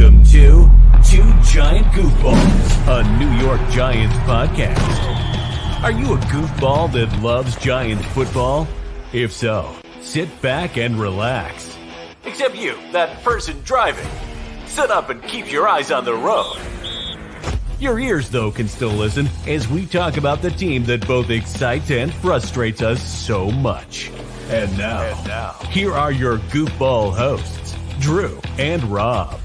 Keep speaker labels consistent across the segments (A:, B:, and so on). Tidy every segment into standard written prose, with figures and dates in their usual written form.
A: Welcome to Two Giant Goofballs, a New York Giants podcast. Are you a goofball that loves Giant football? If so, sit back and relax. Except you, that person driving. Sit up and keep your eyes on the road. Your ears, though, can still listen as we talk about the team that both excites and frustrates us so much. And now, here are your goofball hosts, Drew and Rob.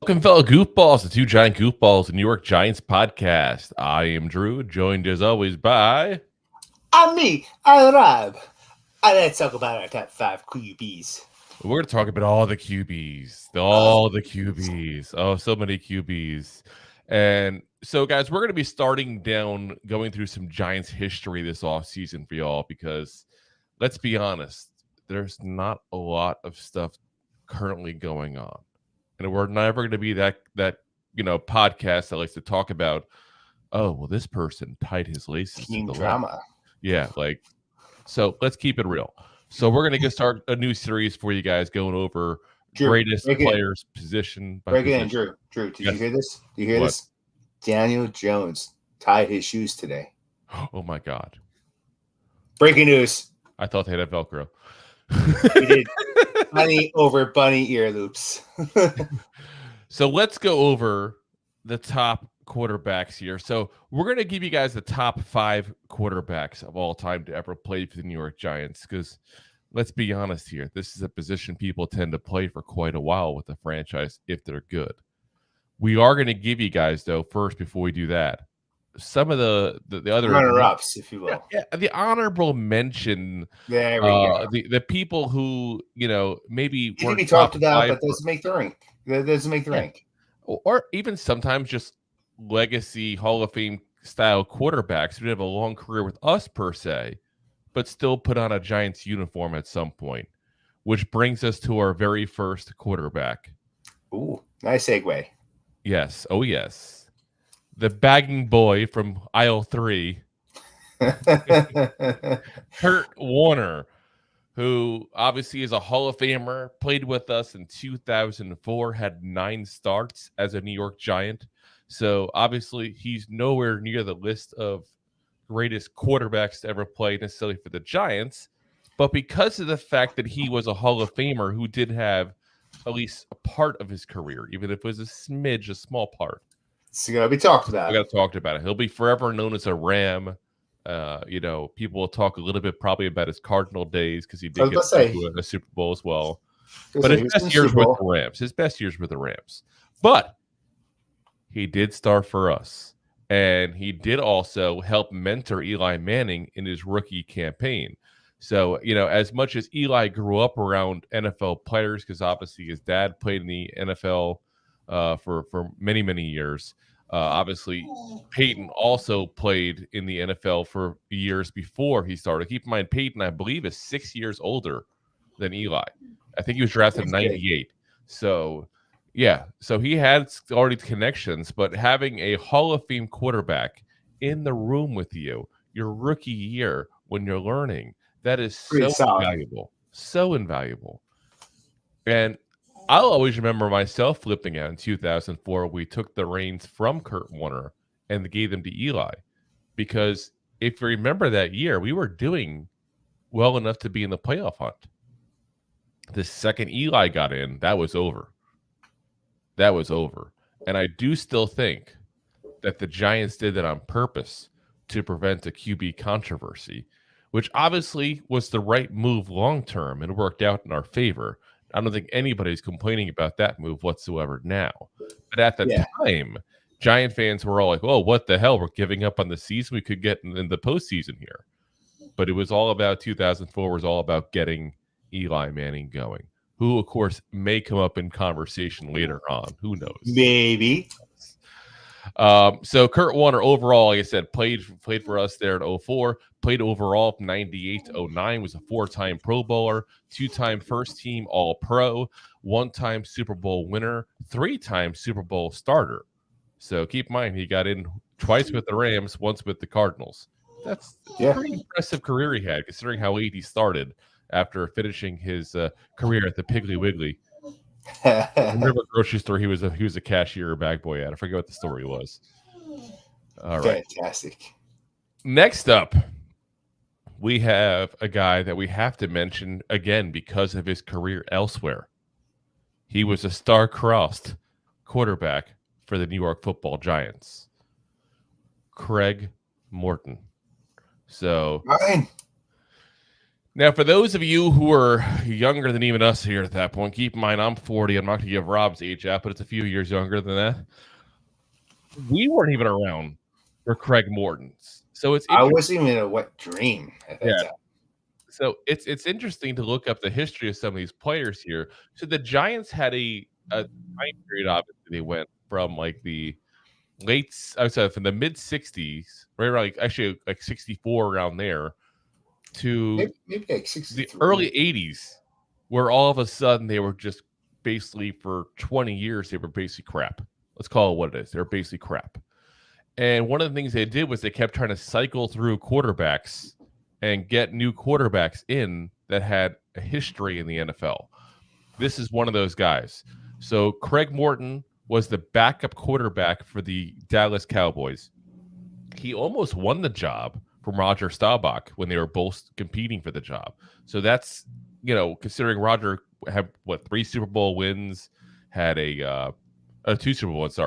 B: Welcome, fellow goofballs, to Two Giant Goofballs, the New York Giants podcast. I am Drew, joined as always by...
C: I'm Rob. And let's talk about our top 5 QBs.
B: We're going to talk about all the QBs. All the QBs. Oh, so many QBs. And so, guys, we're going to be going through some Giants history this offseason for y'all because, let's be honest, there's not a lot of stuff currently going on. And we're never going to be that podcast that likes to talk about, oh, well, this person tied his laces.
C: Team drama.
B: Yeah, so let's keep it real. So we're going to start a new series for you guys going over greatest players position by
C: position.
B: In,
C: Drew. Did you hear this? Do you hear this? Daniel Jones tied his shoes today.
B: Oh, my God.
C: Breaking news.
B: I thought they had Velcro.
C: He did. Bunny over bunny ear loops.
B: So let's go over the top quarterbacks here. So we're going to give you guys the top 5 quarterbacks of all time to ever play for the New York Giants because let's be honest here. This is a position people tend to play for quite a while with the franchise if they're good. We are going to give you guys, though, first, before we do that, some of the other
C: runner-ups, if you will.
B: Yeah, the honorable mention.
C: There we go.
B: The people who, maybe
C: weren't be talked about, but doesn't make the rank. That doesn't make the rank.
B: Or even sometimes just legacy Hall of Fame style quarterbacks who have a long career with us per se, but still put on a Giants uniform at some point, which brings us to our very first quarterback.
C: Ooh, nice segue.
B: Yes. Oh, yes. The bagging boy from aisle 3, Kurt Warner, who obviously is a Hall of Famer, played with us in 2004, had 9 starts as a New York Giant. So obviously he's nowhere near the list of greatest quarterbacks to ever play necessarily for the Giants. But because of the fact that he was a Hall of Famer who did have at least a part of his career, even if it was a smidge, a small part.
C: It's going to be talked about.
B: We got to talk about it. He'll be forever known as a Ram. People will talk a little bit probably about his Cardinal days because he did get to a Super Bowl as well. But his best years with the Rams. But he did start for us. And he did also help mentor Eli Manning in his rookie campaign. So, as much as Eli grew up around NFL players, because obviously his dad played in the NFL for many, many years. Obviously, Peyton also played in the NFL for years before he started. Keep in mind, Peyton, I believe, is 6 years older than Eli. I think he was drafted in 98. So, yeah. So he had already connections, but having a Hall of Fame quarterback in the room with you, your rookie year, when you're learning, that is so invaluable. So invaluable. And I'll always remember myself flipping out in 2004. We took the reins from Kurt Warner and gave them to Eli. Because if you remember that year, we were doing well enough to be in the playoff hunt. The second Eli got in, that was over. That was over. And I do still think that the Giants did that on purpose to prevent a QB controversy, which obviously was the right move long-term and worked out in our favor. I don't think anybody's complaining about that move whatsoever now. But at the time, Giant fans were all like, oh, what the hell? We're giving up on the season we could get in the postseason here. But it was all about 2004 was all about getting Eli Manning going, who, of course, may come up in conversation later on. Who knows?
C: Maybe.
B: So Kurt Warner overall, like I said, played for us there in 2004, played overall from 98 to 2009, was a 4-time Pro Bowler, 2-time first team All-Pro, 1-time Super Bowl winner, 3-time Super Bowl starter. So keep in mind, he got in twice with the Rams, once with the Cardinals. That's a pretty impressive career he had, considering how late he started after finishing his career at the Piggly Wiggly Whatever grocery store he was a cashier or bag boy at. I forget what the story was. All right.
C: Fantastic.
B: Next up, we have a guy that we have to mention again because of his career elsewhere. He was a star-crossed quarterback for the New York Football Giants. Craig Morton. So now, for those of you who are younger than even us here at that point, keep in mind I'm 40. I'm not going to give Rob's age out, but it's a few years younger than that. We weren't even around for Craig Morton's. So I
C: wasn't even in a wet dream at that time.
B: So it's interesting to look up the history of some of these players here. So the Giants had a time period. Obviously, they went from like the from the mid '60s, right around like 64 around there, to
C: maybe like 63.
B: The early '80s, where all of a sudden they were just basically for 20 years they were basically crap. Let's call it what it is. They're basically crap. And one of the things they did was they kept trying to cycle through quarterbacks and get new quarterbacks in that had a history in the NFL. This is one of those guys. So Craig Morton was the backup quarterback for the Dallas Cowboys. He almost won the job from Roger Staubach when they were both competing for the job. So that's, considering Roger had 3 Super Bowl wins, had 2 Super Bowl wins,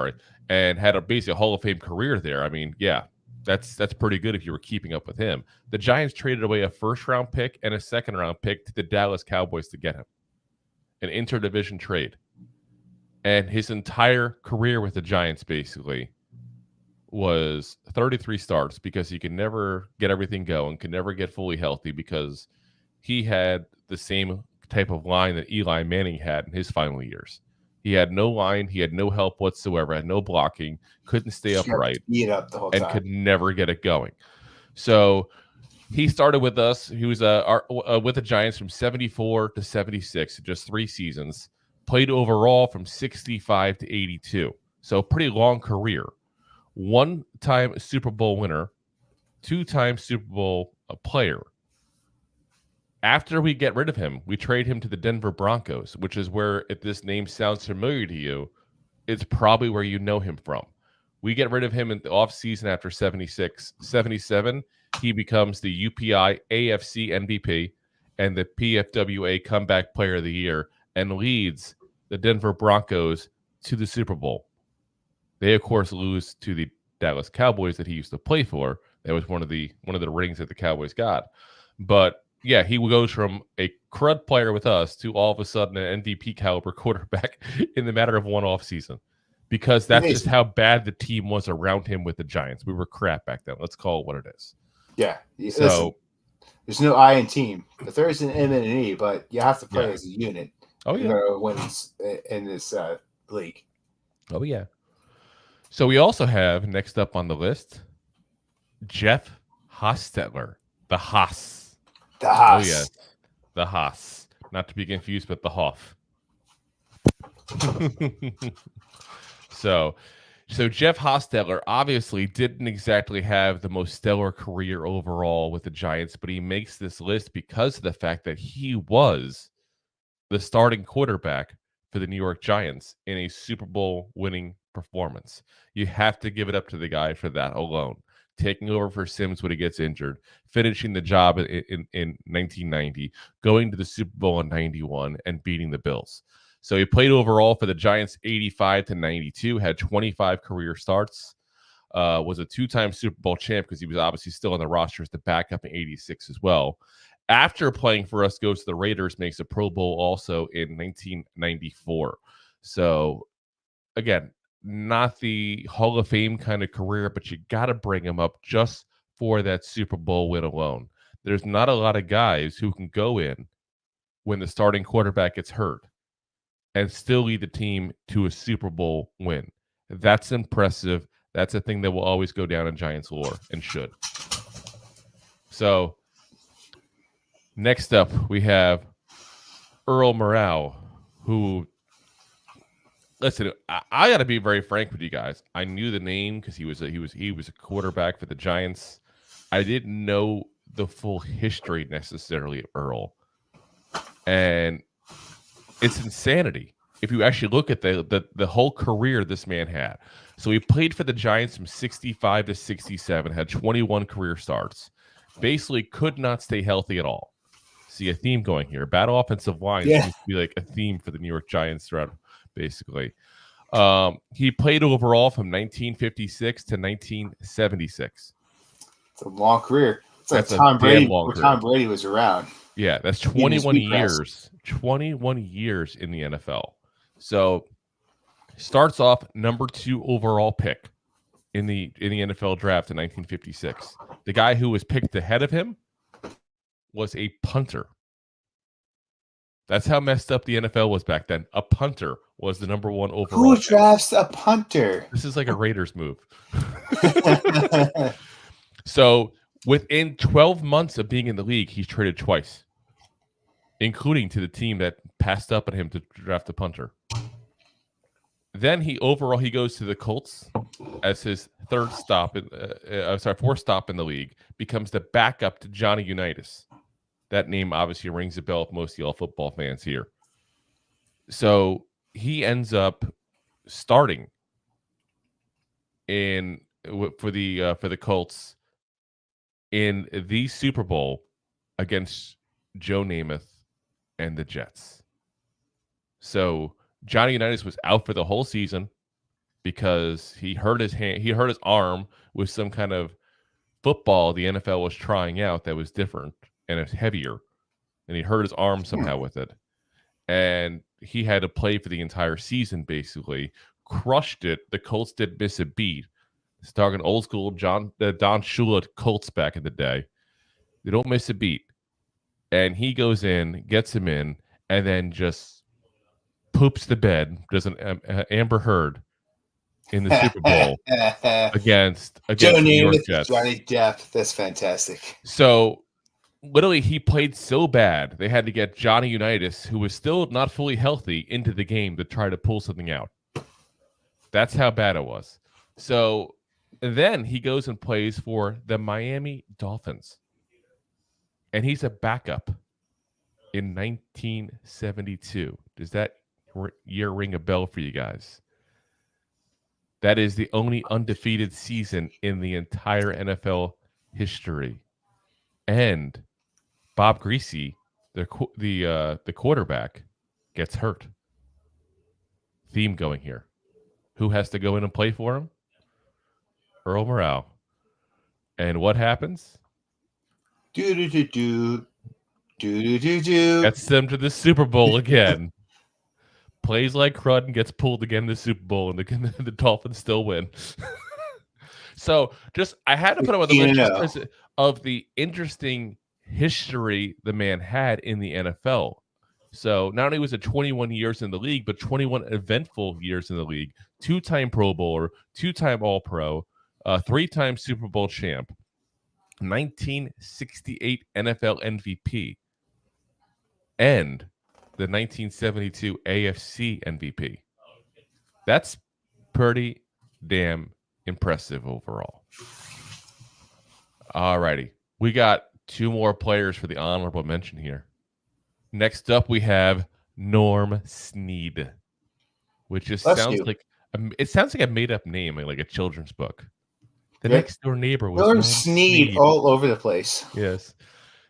B: and had basically a Hall of Fame career there. I mean, yeah, that's pretty good if you were keeping up with him. The Giants traded away a first-round pick and a second-round pick to the Dallas Cowboys to get him. An interdivision trade. And his entire career with the Giants basically was 33 starts because he could never get everything going, could never get fully healthy because he had the same type of line that Eli Manning had in his final years. He had no line, he had no help whatsoever, had no blocking, couldn't stay upright,
C: up the whole
B: and
C: time.
B: Could never get it going. So he started with us. He was with the Giants from 74 to 76, just 3 seasons. Played overall from 65 to 82. So pretty long career. 1-time Super Bowl winner, 2-time Super Bowl player. After we get rid of him, we trade him to the Denver Broncos, which is where, if this name sounds familiar to you, it's probably where you know him from. We get rid of him in the offseason after 76. 77, he becomes the UPI AFC MVP and the PFWA Comeback Player of the Year and leads the Denver Broncos to the Super Bowl. They, of course, lose to the Dallas Cowboys that he used to play for. That was one of the rings that the Cowboys got. But yeah, he goes from a crud player with us to all of a sudden an MVP caliber quarterback in the matter of one off season, because that's just how bad the team was around him with the Giants. We were crap back then. Let's call it what it is.
C: Yeah.
B: So
C: listen, there's no I in team. But there is an M and an E, but you have to play as a unit.
B: Oh yeah.
C: When it's in this league.
B: Oh yeah. So we also have next up on the list, Jeff Hostetler, the Haas.
C: The Haas.
B: Oh yes, the Haas. Not to be confused with the Hoff. So Jeff Hostetler obviously didn't exactly have the most stellar career overall with the Giants, but he makes this list because of the fact that he was the starting quarterback for the New York Giants in a Super Bowl winning performance. You have to give it up to the guy for that alone. Taking over for Sims when he gets injured, finishing the job in 1990, going to the Super Bowl in 91, and beating the Bills. So he played overall for the Giants 85 to 92, had 25 career starts, was a 2-time Super Bowl champ because he was obviously still on the roster as the backup in 86 as well. After playing for us, goes to the Raiders, makes a Pro Bowl also in 1994. So, again, not the Hall of Fame kind of career, but you got to bring him up just for that Super Bowl win alone. There's not a lot of guys who can go in when the starting quarterback gets hurt and still lead the team to a Super Bowl win. That's impressive. That's a thing that will always go down in Giants lore and should. So, next up, we have Earl Morrall, who, listen, I got to be very frank with you guys. I knew the name because he was a quarterback for the Giants. I didn't know the full history necessarily of Earl, and it's insanity. if you actually look at the whole career this man had. So he played for the Giants from 65 to 67, had 21 career starts. Basically could not stay healthy at all. See a theme going here. Bad offensive line seems to be like a theme for the New York Giants throughout, basically. He played overall from 1956 to 1976.
C: It's a long career. It's like Tom Brady before Tom Brady was around.
B: Yeah, that's 21 years. 21 years in the NFL. So starts off number 2 overall pick in the NFL draft in 1956. The guy who was picked ahead of him was a punter. That's how messed up the NFL was back then. A punter was the number 1 overall.
C: Who drafts a punter?
B: This is like a Raiders move. So within 12 months of being in the league, he's traded twice, including to the team that passed up on him to draft a punter. Then he goes to the Colts as his fourth stop in the league, becomes the backup to Johnny Unitas. That name obviously rings a bell with most of y'all football fans here. So he ends up starting for the Colts in the Super Bowl against Joe Namath and the Jets. So Johnny Unitas was out for the whole season because he hurt his arm with some kind of football the NFL was trying out that was different and it's heavier, and he hurt his arm somehow with it. And he had to play for the entire season, basically. Crushed it. The Colts didn't miss a beat. It's talking old school Don Shula Colts back in the day. They don't miss a beat. And he goes in, gets him in, and then just poops the bed. Does an Amber Heard in the Super Bowl against
C: Joe
B: New York
C: Namath,
B: Jets.
C: Johnny Depp. That's fantastic.
B: So literally, he played so bad they had to get Johnny Unitas, who was still not fully healthy, into the game to try to pull something out. That's how bad it was. So then he goes and plays for the Miami Dolphins. And he's a backup in 1972. Does that year ring a bell for you guys? That is the only undefeated season in the entire NFL history. And Bob Greasy, the quarterback, gets hurt. Theme going here. Who has to go in and play for him? Earl Morrall. And what happens?
C: Gets
B: them to the Super Bowl again. Plays like crud and gets pulled again in the Super Bowl, and the Dolphins still win. So I had to put him on the list because of the interesting history the man had in the NFL. So not only was it 21 years in the league, but 21 eventful years in the league. 2-time Pro Bowler, 2-time All-Pro, 3-time Super Bowl champ, 1968 NFL MVP, and the 1972 AFC MVP. That's pretty damn impressive overall. All righty. We got 2 more players for the honorable mention here. Next up, we have Norm Snead, which just sounds like a made-up name, like a children's book. The next door neighbor was
C: Norm Snead all over the place.
B: Yes.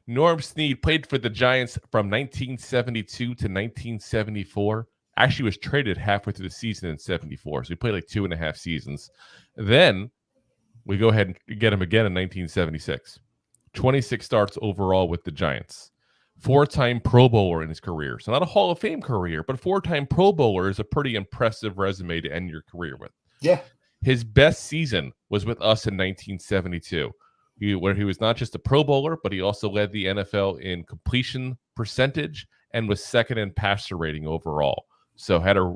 B: Norm Snead played for the Giants from 1972 to 1974. Actually was traded halfway through the season in 74, so he played like 2.5 seasons. Then we go ahead and get him again in 1976. 26 starts overall with the Giants. 4-time Pro Bowler in his career. So not a Hall of Fame career, but 4-time Pro Bowler is a pretty impressive resume to end your career with.
C: Yeah.
B: His best season was with us in 1972, where he was not just a Pro Bowler, but he also led the NFL in completion percentage and was second in passer rating overall. So had a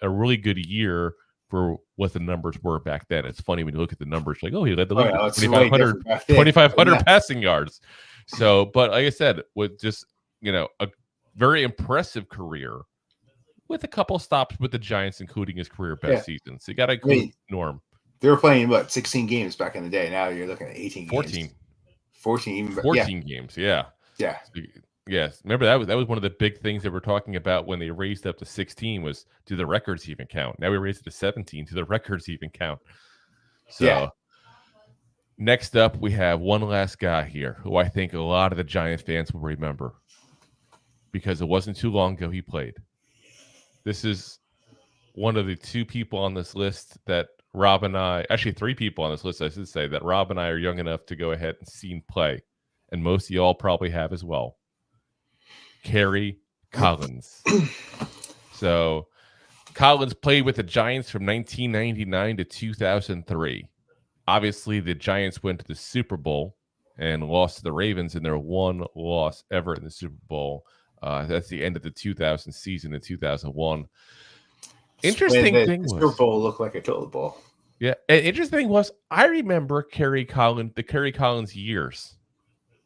B: really good year for what the numbers were back then. It's funny when you look at the numbers, like, oh, he led the league with 2,500 passing yards. So, but like I said, with just, a very impressive career with a couple stops with the Giants, including his career best season. So you got to include Norm.
C: They were playing, 16 games back in the day. Now you're looking at 18
B: 14.
C: games. 14
B: games, yeah.
C: Yeah.
B: So Yes, remember that was one of the big things they were talking about when they raised up to 16 was, do the records even count? Now we raised it to 17, do the records even count? So next up, we have one last guy here who I think a lot of the Giant fans will remember because it wasn't too long ago he played. This is one of the two people on this list that Rob and I, actually three people on this list, I should say, that Rob and I are young enough to go ahead and see play. And most of y'all probably have as well. Kerry Collins. So Collins played with the Giants from 1999 to 2003. Obviously, the Giants went to the Super Bowl and lost to the Ravens in their one loss ever in the Super Bowl. That's the end of the 2000 season in 2001. Interesting thing was,
C: the Super Bowl looked like a toilet bowl.
B: Yeah, and interesting thing was, I remember the Kerry Collins years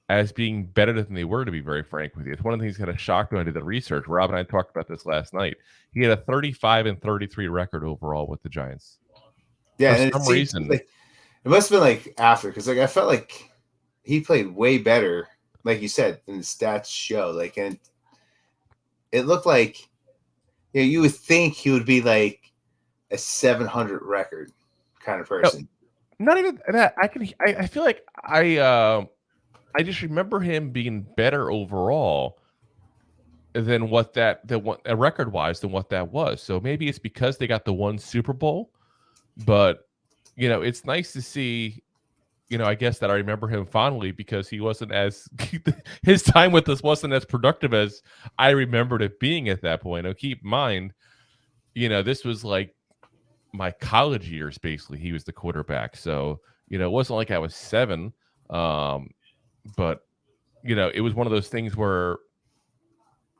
B: as being better than they were, to be very frank with you. It's one of the things that kind of shocked me when I did the research. Rob and I talked about this last night. He had a 35-33 record overall with the Giants.
C: Yeah, for some reason. Like, it must have been like after, because like I felt like he played way better, like you said, than the stats show. Like, and it looked like, you know, you would think he would be like a 700 record kind of person.
B: No, not even that. I feel like I just remember him being better overall than what record wise than what that was. So maybe it's because they got the one Super Bowl, but you know, it's nice to see, you know, I guess that I remember him fondly because he wasn't as his time with us wasn't as productive as I remembered it being at that point. Now keep in mind, you know, this was like my college years, basically. He was the quarterback. So, you know, it wasn't like I was 7. But, you know, it was one of those things where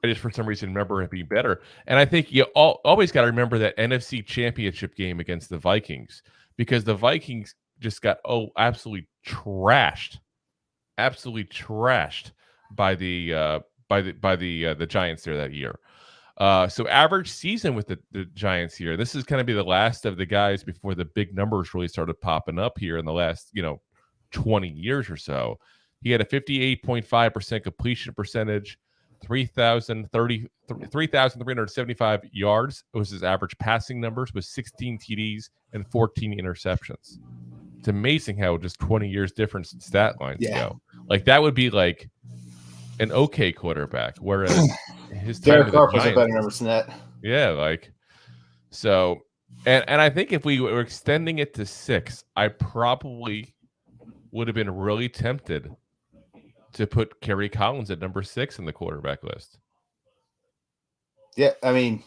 B: I just for some reason remember it being better. And I think you always got to remember that NFC Championship game against the Vikings, because the Vikings just got absolutely trashed by the Giants there that year. So average season with the Giants here. This is going to be the last of the guys before the big numbers really started popping up here in the last, 20 years or so. He had a 58.5% completion percentage, 3,375 yards. It was his average passing numbers with 16 TDs and 14 interceptions. It's amazing how just 20 years difference in stat lines go. Like that would be like an okay quarterback, whereas his time
C: Derek Carr puts up better numbers than that.
B: Yeah, like so, and I think if we were extending it to 6, I probably would have been really tempted to put Kerry Collins at number 6 in the quarterback list.
C: Yeah, I mean,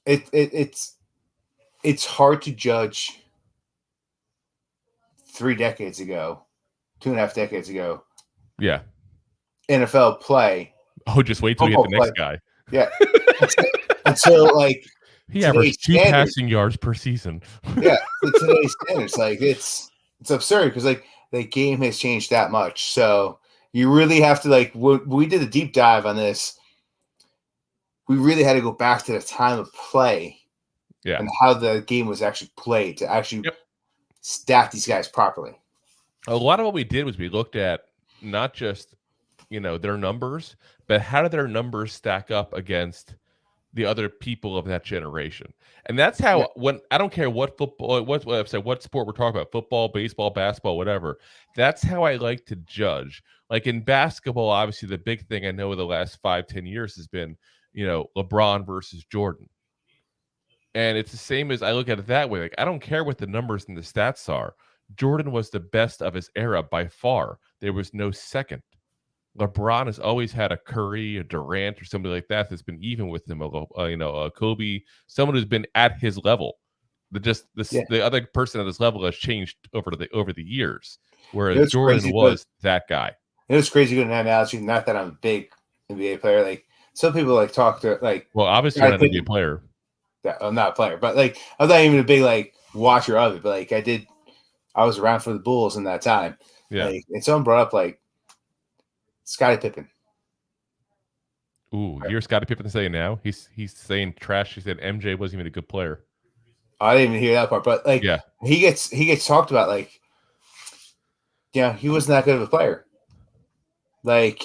C: it's hard to judge 3 decades ago, 2.5 decades ago.
B: Yeah,
C: NFL play.
B: Oh, just wait till you get the next guy.
C: Yeah, until like
B: he averaged 2 passing yards per season.
C: Yeah, with today's standards, like it's absurd because like the game has changed that much. So you really have to like we did a deep dive on this. We really had to go back to the time of play, and how the game was actually played to actually stack these guys properly.
B: A lot of what we did was we looked at not just their numbers, but how do their numbers stack up against the other people of that generation. And that's how when I don't care what football, what sport we're talking about, football, baseball, basketball, whatever. That's how I like to judge. Like in basketball, obviously the big thing I know of the last 5-10 years has been, LeBron versus Jordan. And it's the same as I look at it that way. Like I don't care what the numbers and the stats are. Jordan was the best of his era by far. There was no second. LeBron has always had a Curry, a Durant, or somebody like that that's been even with him. A Kobe, someone who's been at his level. The other person at his level has changed over the years. Whereas Jordan was that guy.
C: It was crazy good analogy. Not that I'm a big NBA player. Like some people like talk to like.
B: Well, obviously you're not an NBA player.
C: I'm not a player, but like I'm not even a big like watcher of it. But like I was around for the Bulls in that time.
B: Yeah,
C: like, and someone brought up like Scottie Pippen.
B: Ooh, you're Scottie Pippen saying now? He's saying trash. He said MJ wasn't even a good player.
C: I didn't even hear that part, but like, he gets talked about like, he wasn't that good of a player. Like,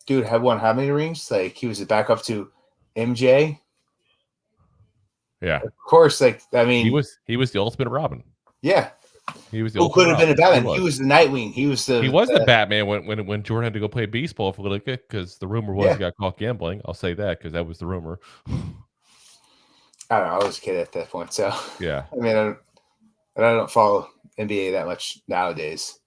C: dude had won how many rings? Like, he was a backup to MJ.
B: Yeah,
C: of course. Like, I mean,
B: he was the ultimate Robin.
C: Yeah,
B: he was the
C: who could have been a Batman? He was the Nightwing. He was
B: the Batman when Jordan had to go play baseball for a little bit because the rumor was he got caught gambling. I'll say that because that was the rumor.
C: I don't know. I was a kid at that point, so
B: yeah.
C: I mean, I don't follow NBA that much nowadays.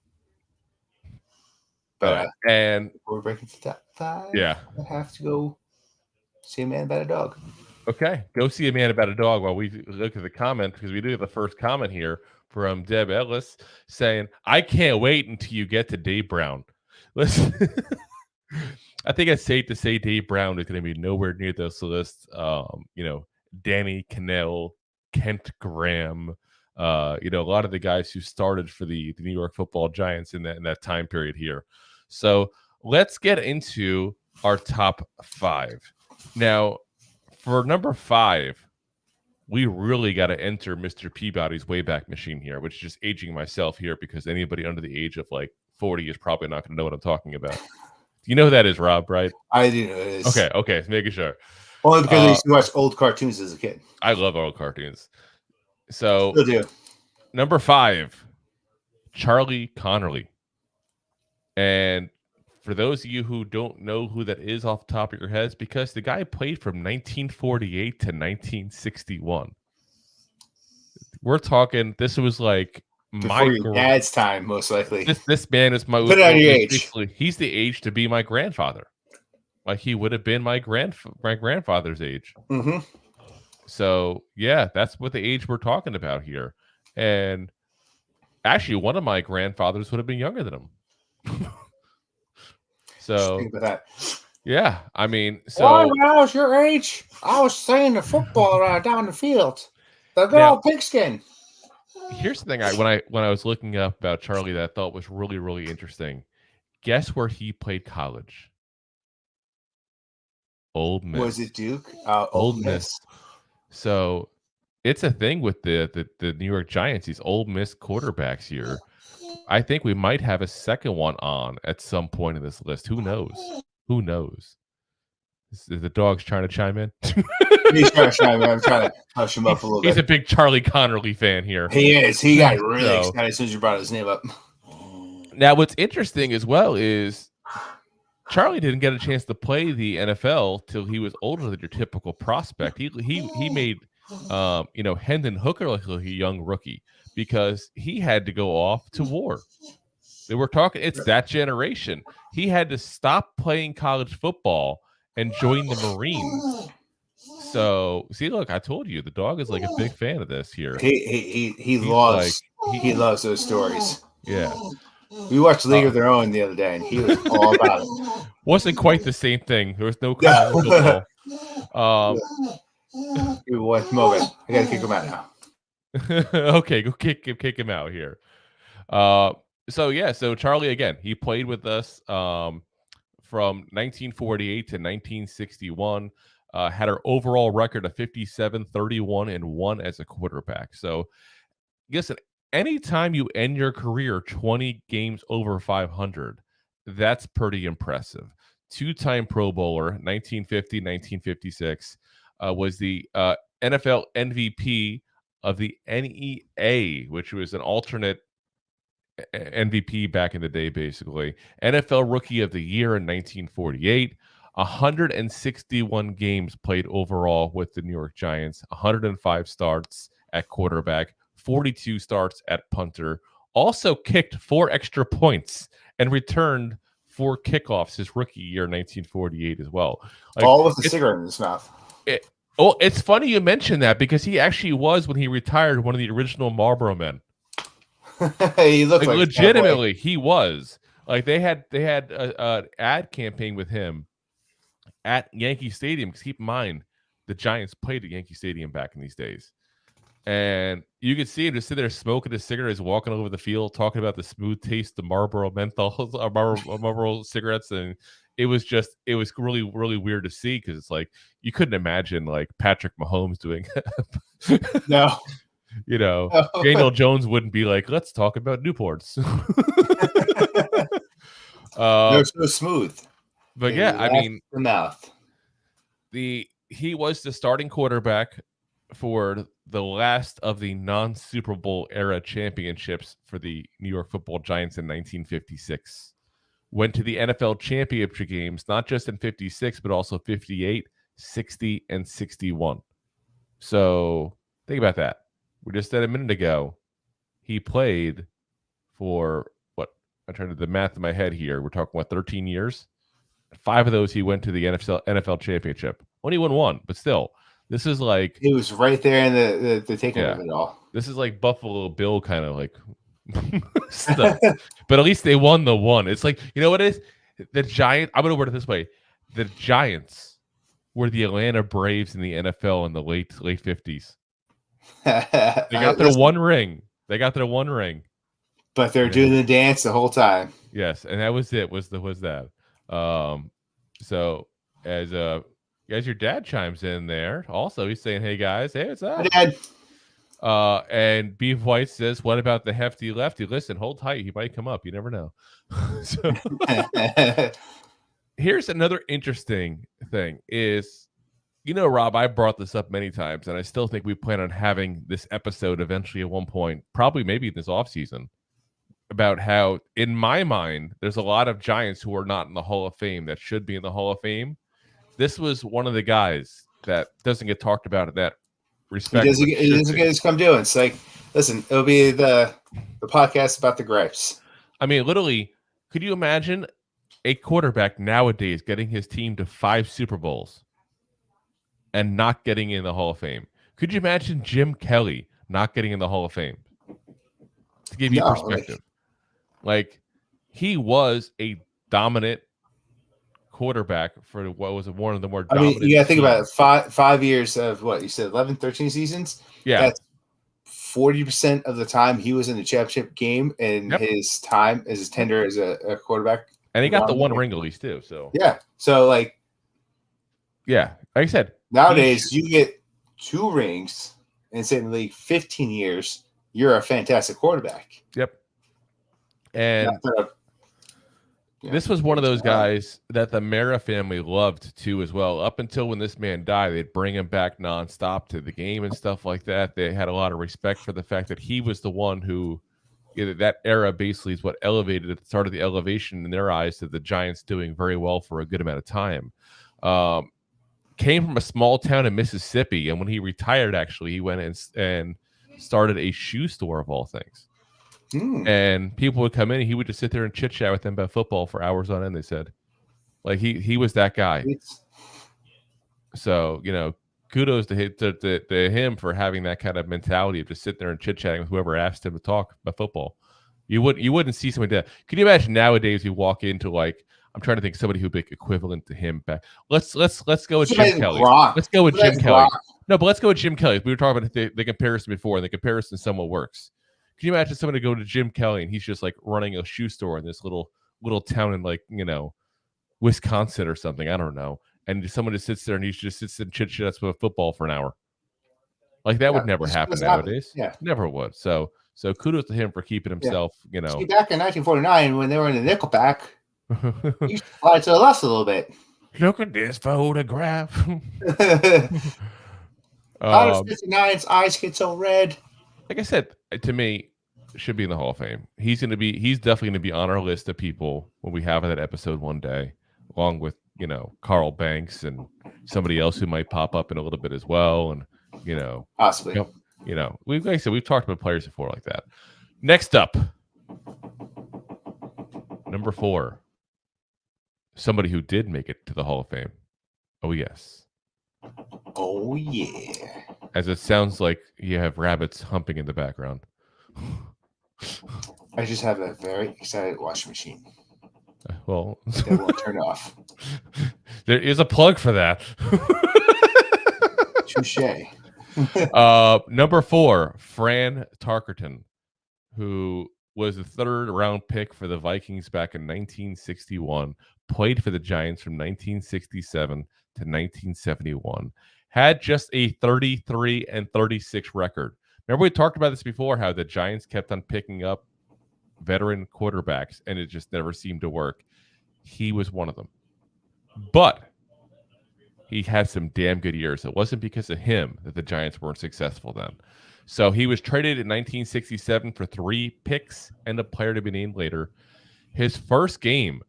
C: But
B: and
C: we're breaking to top 5.
B: Yeah,
C: I have to go see a man about a dog.
B: Okay, go see a man about a dog while we look at the comment, because we do have the first comment here from Deb Ellis saying, "I can't wait until you get to Dave Brown." Listen, I think it's safe to say Dave Brown is going to be nowhere near this list. Danny Cannell, Kent Graham, a lot of the guys who started for the New York Football Giants in that time period here. So let's get into our top 5 now. For number 5, we really got to enter Mr. Peabody's Wayback Machine here, which is just aging myself here because anybody under the age of like 40 is probably not going to know what I'm talking about. You know who that is, Rob, right?
C: I do know who it is.
B: Okay, making sure.
C: Only because I used to watch old cartoons as a kid.
B: I love old cartoons. So,
C: still do.
B: Number 5, Charlie Connerly. And for those of you who don't know who that is off the top of your heads, because the guy played from 1948 to 1961. We're talking, this was like
C: before your dad's time, most likely.
B: This man is my
C: put it on your age.
B: He's the age to be my grandfather. Like he would have been my grandfather's age.
C: Mm-hmm.
B: So yeah, that's what the age we're talking about here. And actually, one of my grandfathers would have been younger than him. So
C: think about that.
B: Yeah, I mean, so
C: when I was your age, I was saying the football down the field. The good old pigskin.
B: Here's the thing: when I was looking up about Charlie, that I thought was really, really interesting. Guess where he played college? Ole Miss.
C: Was it Duke? Ole Miss.
B: So it's a thing with the New York Giants. These Ole Miss quarterbacks here. I think we might have a second one on at some point in this list. Who knows? Who knows? Is the dog's trying to chime in?
C: He's trying to chime in. I'm trying to hush him up a little bit.
B: He's a big Charlie Connerly fan here.
C: He is. He got really excited as soon as you brought his name up.
B: Now, what's interesting as well is Charlie didn't get a chance to play the NFL till he was older than your typical prospect. He made Hendon Hooker like a young rookie, because he had to go off to war. They were talking, it's that generation. He had to stop playing college football and join the Marines. So, see, look, I told you, the dog is like a big fan of this here.
C: He loves those stories.
B: Yeah.
C: We watched League of Their Own the other day, and he was all about it.
B: Wasn't quite the same thing. There was no college football.
C: One moment. I got to kick him out now.
B: Okay, go kick him out here. So Charlie, again, he played with us from 1948 to 1961. Had our overall record of 57, 31, and 1 as a quarterback. So, listen, anytime you end your career 20 games over 500, that's pretty impressive. 2-time Pro Bowler, 1950, 1956, was the NFL MVP of the NEA, which was an alternate MVP back in the day, basically. NFL Rookie of the Year in 1948. 161 games played overall with the New York Giants. 105 starts at quarterback. 42 starts at punter. Also kicked 4 extra points and returned 4 kickoffs his rookie year, 1948, as well.
C: All with a cigarette in his mouth.
B: It's funny you mentioned that, because he actually was, when he retired, one of the original Marlboro men.
C: He looked like
B: legitimately, he was. Like they had an ad campaign with him at Yankee Stadium, because keep in mind, the Giants played at Yankee Stadium back in these days. And you could see him just sit there smoking a cigarette, as walking over the field, talking about the smooth taste of Marlboro menthols, Marlboro cigarettes. And it was really, really weird to see, because it's like, you couldn't imagine like Patrick Mahomes doing
C: No.
B: Daniel Jones wouldn't be like, let's talk about Newports.
C: They're so smooth.
B: But yeah, I mean,
C: the mouth.
B: He was the starting quarterback for the last of the non-Super Bowl era championships for the New York Football Giants in 1956. Went to the NFL championship games, not just in 56, but also 58, 60, and 61. So think about that. We just said a minute ago, he played for what? I'm trying to do the math in my head here. We're talking about 13 years. 5 of those he went to the NFL championship. Only won 1, but still, this is like
C: he was right there in the taking of it all.
B: This is like Buffalo Bill kind of like stuff. But at least they won the one. It's like, you know what it is? The Giants. I'm gonna word it this way: the Giants were the Atlanta Braves in the NFL in the late 50s. They got their one ring.
C: But they're doing the dance the whole time.
B: Yes, and that was it. Was that? So as your dad chimes in there, also he's saying, "Hey guys, hey, what's up?"
C: Hi, Dad.
B: And Beef White says, "What about the hefty lefty? Listen, hold tight. He might come up. You never know." So here's another interesting thing: is Rob, I brought this up many times, and I still think we plan on having this episode eventually at one point, probably maybe this offseason, about how, in my mind, there's a lot of Giants who are not in the Hall of Fame that should be in the Hall of Fame. This was one of the guys that doesn't get talked about in that respect.
C: He doesn't get his come doing. It's like, listen, it'll be the podcast about the gripes.
B: I mean, literally, could you imagine a quarterback nowadays getting his team to 5 Super Bowls and not getting in the Hall of Fame? Could you imagine Jim Kelly not getting in the Hall of Fame? To give you perspective. Like, he was a dominant quarterback for what was one of the more dominant. I mean,
C: you got to think about it. 5 years of what you said, 11, 13 seasons.
B: Yeah.
C: That's 40% of the time he was in the championship game in his time as his tenure as a quarterback.
B: And he got the one ring at least too. So
C: yeah. So like
B: I said,
C: nowadays you get 2 rings and say in the league 15 years, you're a fantastic quarterback.
B: Yep. And this was one of those guys that the Mara family loved too as well. Up until when this man died, they'd bring him back nonstop to the game and stuff like that. They had a lot of respect for the fact that he was the one who, that era basically is what elevated at the start of the elevation in their eyes to the Giants doing very well for a good amount of time. Came from a small town in Mississippi, and when he retired, actually, he went and started a shoe store of all things. And people would come in and he would just sit there and chit chat with them about football for hours on end. They said, like, he was that guy. So, kudos to him for having that kind of mentality of just sitting there and chit chatting with whoever asked him to talk about football. You wouldn't see somebody do that. Can you imagine nowadays you walk into, like, I'm trying to think somebody who'd be equivalent to him back. Let's go with Jim Kelly. Let's go with Jim Kelly. No, but let's go with Jim Kelly. We were talking about the comparison before, and the comparison somewhat works. Can you imagine somebody go to Jim Kelly and he's just like running a shoe store in this little town in, like, Wisconsin or something? I don't know. And someone just sits there and he just sits and chit chats about football for an hour. Like, that would never happen nowadays.
C: Yeah,
B: never would. So kudos to him for keeping himself. See,
C: back in 1949 when they were in the Nickelback, you fly to the left a little bit.
B: Look at this photograph.
C: How does 59's eyes get so red?
B: Like I said, to me, should be in the Hall of Fame. He's definitely going to be on our list of people when we have that episode one day, along with, Carl Banks and somebody else who might pop up in a little bit as well. And,
C: possibly,
B: we've talked about players before like that. Next up, number 4, somebody who did make it to the Hall of Fame. Oh, yes.
C: Oh, yeah.
B: As it sounds like you have rabbits humping in the background.
C: I just have a very excited washing machine.
B: Well,
C: that won't turn off.
B: There is a plug for that.
C: Touché.
B: Number 4, Fran Tarkenton, who was the 3rd round pick for the Vikings back in 1961, played for the Giants from 1967 to 1971, had just a 33-36 record. Remember we talked about this before, how the Giants kept on picking up veteran quarterbacks, and it just never seemed to work. He was one of them. But he had some damn good years. It wasn't because of him that the Giants weren't successful then. So he was traded in 1967 for 3 picks and a player to be named later. His first game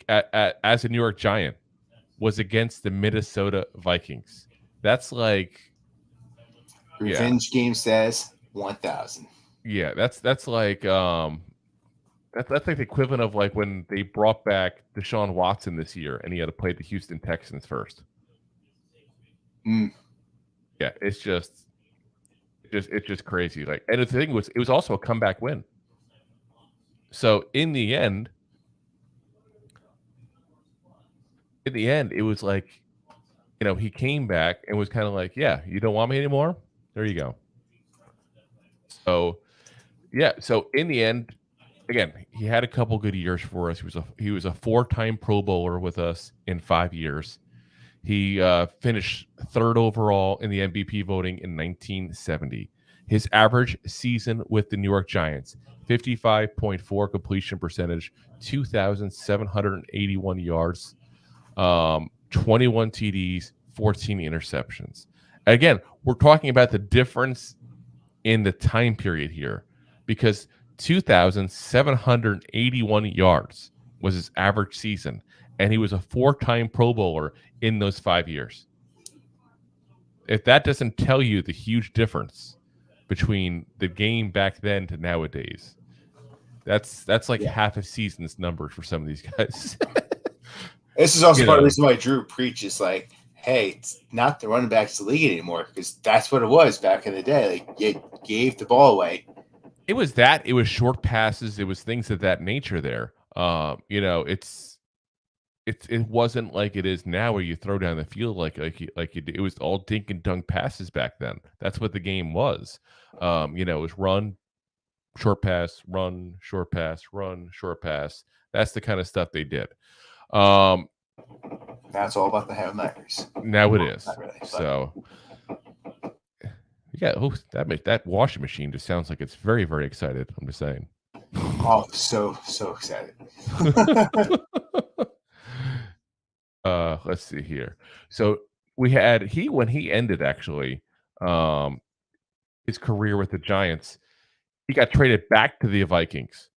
B: as a New York Giant was against the Minnesota Vikings. That's like
C: revenge game says 1,000.
B: Yeah, that's like that's like the equivalent of like when they brought back Deshaun Watson this year and he had to play the Houston Texans first. Yeah, it's just crazy. Like, and the thing was, it was also a comeback win. So in the end, it was like, he came back and was kind of like, yeah, you don't want me anymore? There you go. So, yeah. So in the end, again, he had a couple good years for us. He was a 4-time Pro Bowler with us in 5 years. He finished 3rd overall in the MVP voting in 1970. His average season with the New York Giants, 55.4 completion percentage, 2,781 yards, 21 TDs, 14 interceptions. Again, we're talking about the difference in the time period here, because 2,781 yards was his average season, and he was a 4-time Pro Bowler in those 5 years. If that doesn't tell you the huge difference between the game back then to nowadays, that's like half a season's numbers for some of these guys.
C: This is also part of the reason why Drew preaches like, hey, it's not the running backs of the league anymore, because that's what it was back in the day. Like, you gave the ball away.
B: It was that. It was short passes. It was things of that nature there. It wasn't like it is now where you throw down the field like you do. It was all dink and dunk passes back then. That's what the game was. It was run, short pass, run, short pass, run, short pass. That's the kind of stuff they did.
C: That's all about the Hail Marys.
B: Now it is.
C: Not really, but.
B: So that washing machine just sounds like it's very, very excited. I'm just saying.
C: Oh, so excited.
B: Let's see here. So we had when he ended actually his career with the Giants, he got traded back to the Vikings.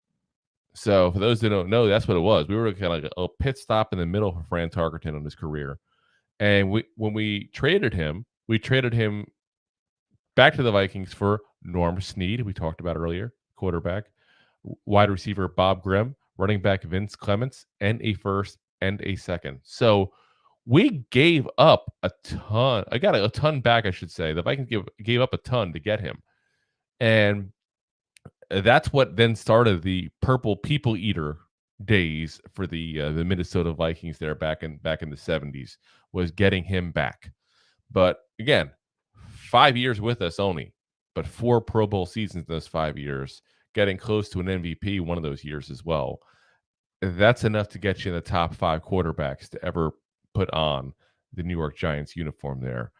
B: So for those that don't know, that's what it was. We were kind of like a pit stop in the middle for Fran Tarkenton on his career. And when we traded him back to the Vikings for Norm Snead, we talked about earlier, quarterback, wide receiver Bob Grimm, running back Vince Clements, and a first and a second. So we gave up a ton. I got a ton back, I should say. The Vikings gave up a ton to get him. And that's what then started the purple people eater days for the Minnesota Vikings there back in the 70s, was getting him back. But again, 5 years with us only, but 4 Pro Bowl seasons in those 5 years, getting close to an MVP one of those years as well. That's enough to get you in the top 5 quarterbacks to ever put on the New York Giants uniform there.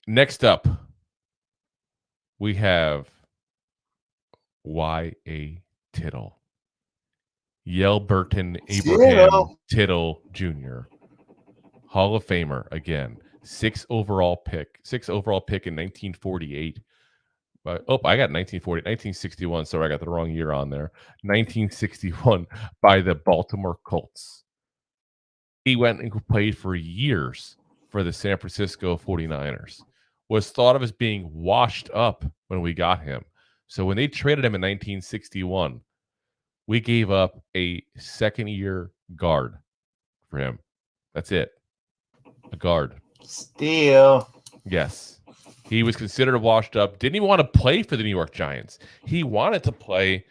B: Next up, we have Y.A. Tittle. Yale Burton Abraham Tittle Jr. Hall of Famer again. 6th overall pick in 1948. I got 1961, so I got the wrong year on there. 1961 by the Baltimore Colts. He went and played for years for the San Francisco 49ers. Was thought of as being washed up when we got him. So when they traded him in 1961, we gave up a second-year guard for him. That's it. A guard.
C: Steal.
B: Yes. He was considered washed up. Didn't even want to play for the New York Giants. He wanted to play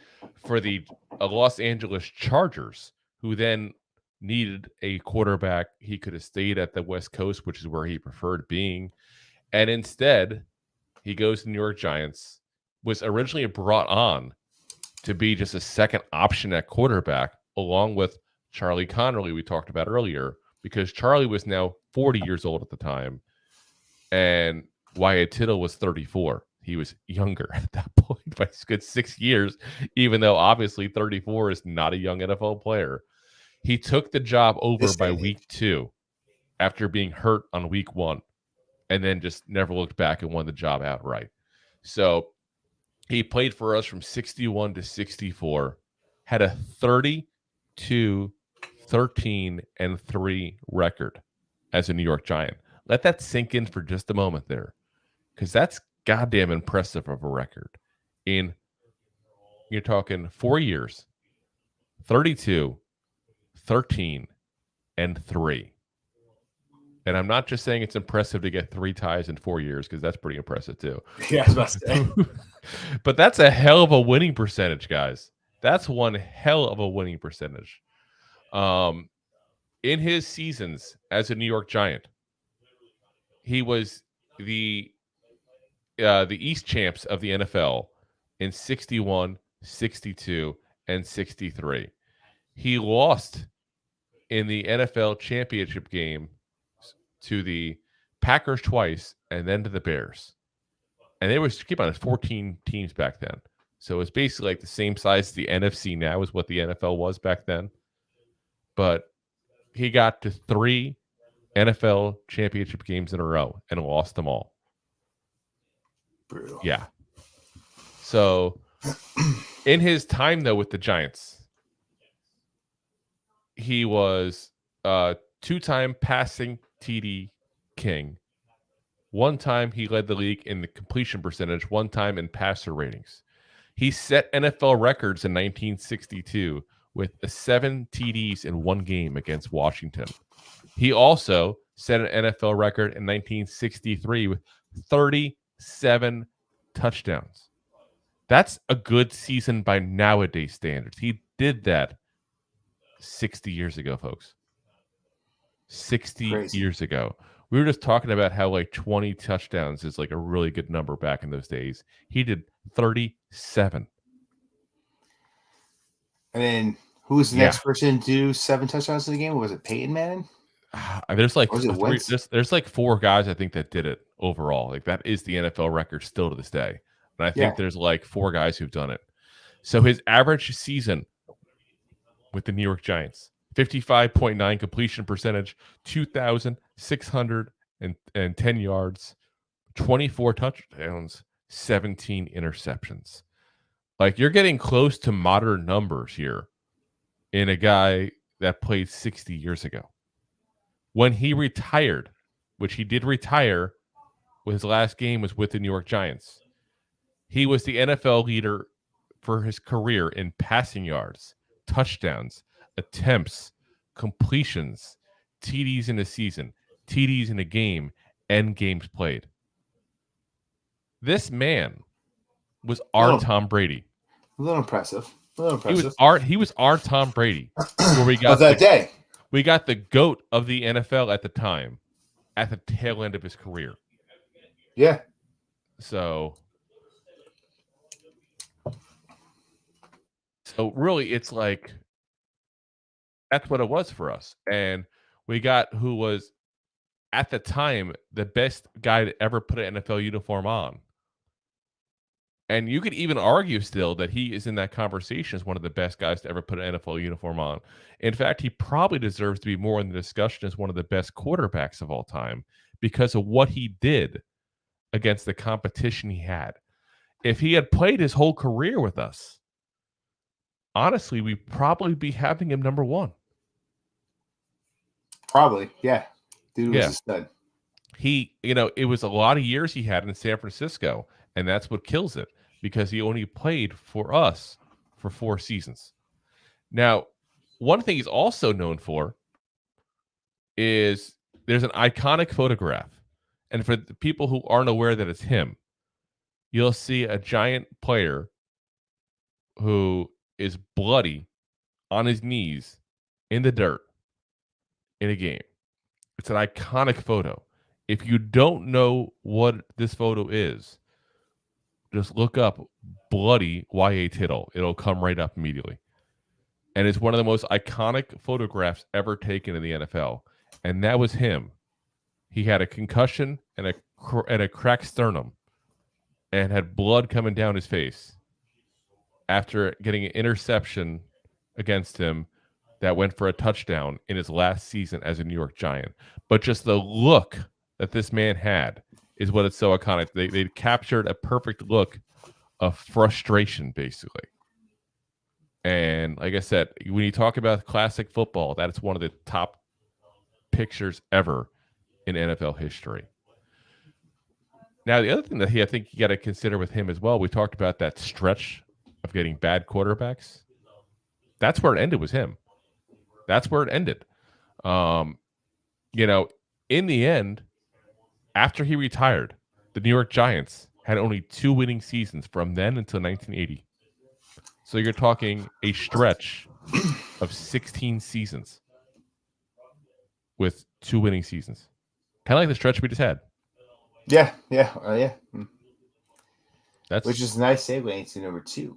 B: for the Los Angeles Chargers, who then needed a quarterback. He could have stayed at the West Coast, which is where he preferred being. And instead, he goes to the New York Giants, was originally brought on to be just a second option at quarterback, along with Charlie Connerly we talked about earlier, because Charlie was now 40 years old at the time, and Y.A. Tittle was 34. He was younger at that point by a good 6 years, even though obviously 34 is not a young NFL player. He took the job over by week 2 after being hurt on week 1 and then just never looked back and won the job outright. So he played for us from 61 to 64, had a 32, 13, and 3 record as a New York Giant. Let that sink in for just a moment there, because that's goddamn impressive of a record. You're talking 4 years, 32, 13, and 3. And I'm not just saying it's impressive to get 3 ties in 4 years, because that's pretty impressive too.
C: Yeah, I was about to say.
B: But that's a hell of a winning percentage, guys. That's one hell of a winning percentage. In his seasons as a New York Giant, he was the East champs of the NFL in 61, 62, and 63. He lost in the NFL championship game to the Packers twice and then to the Bears. And they was, keep on, 14 teams back then. So it's basically like the same size as the NFC now is what the NFL was back then. But he got to 3 NFL championship games in a row and lost them all.
C: Brutal.
B: Yeah. So in his time, though, with the Giants, he was 2-time passing TD king. 1 time he led the league in the completion percentage, 1 time in passer ratings. He set NFL records in 1962 with 7 TDs in 1 game against Washington. He also set an NFL record in 1963 with 37 touchdowns. That's a good season by nowadays standards. He did that 60 years ago, folks. 60
C: Crazy.
B: years ago. We were just talking about how like 20 touchdowns is like a really good number back in those days. He did 37.
C: And then who was the next person to do 7 touchdowns in the game? Was it Peyton Manning?
B: There's like there's like 4 guys I think that did it overall. Like that is the NFL record still to this day. And I think there's like 4 guys who've done it. So his average season with the New York Giants, 55.9 completion percentage, 2,610 yards, 24 touchdowns, 17 interceptions. Like you're getting close to modern numbers here in a guy that played 60 years ago. When he retired, which he did retire, his last game was with the New York Giants. He was the NFL leader for his career in passing yards, touchdowns, attempts, completions, TDs in a season, TDs in a game, and games played. This man was our Tom Brady.
C: A little impressive.
B: He was our Tom Brady. Where we got
C: of that day.
B: We got the GOAT of the NFL at the time, at the tail end of his career.
C: Yeah.
B: So really, it's like that's what it was for us. And we got who was at the time the best guy to ever put an NFL uniform on. And you could even argue still that he is in that conversation as one of the best guys to ever put an NFL uniform on. In fact, he probably deserves to be more in the discussion as one of the best quarterbacks of all time because of what he did against the competition he had. If he had played his whole career with us, honestly, we'd probably be having him number 1.
C: Probably, yeah. Dude was a stud.
B: It was a lot of years he had in San Francisco, and that's what kills it because he only played for us for 4 seasons. Now, one thing he's also known for is there's an iconic photograph. And for the people who aren't aware that it's him, you'll see a Giant player who is bloody on his knees in the dirt in a game. It's an iconic photo. If you don't know what this photo is, just look up bloody Y.A. Tittle. It'll come right up immediately. And it's one of the most iconic photographs ever taken in the NFL. And that was him. He had a concussion and a cracked sternum and had blood coming down his face after getting an interception against him that went for a touchdown in his last season as a New York Giant. But just the look that this man had is what it's so iconic. They captured a perfect look of frustration, basically. And like I said, when you talk about classic football, that's one of the top pictures ever in NFL history. Now, the other thing that I think you got to consider with him as well, we talked about that stretch of getting bad quarterbacks. That's where it ended, was him. That's where it ended. In the end, after he retired, the New York Giants had only 2 winning seasons from then until 1980. So you're talking a stretch of 16 seasons with 2 winning seasons. Kind of like the stretch we just had.
C: Yeah.
B: Which
C: is a nice segue into number 2.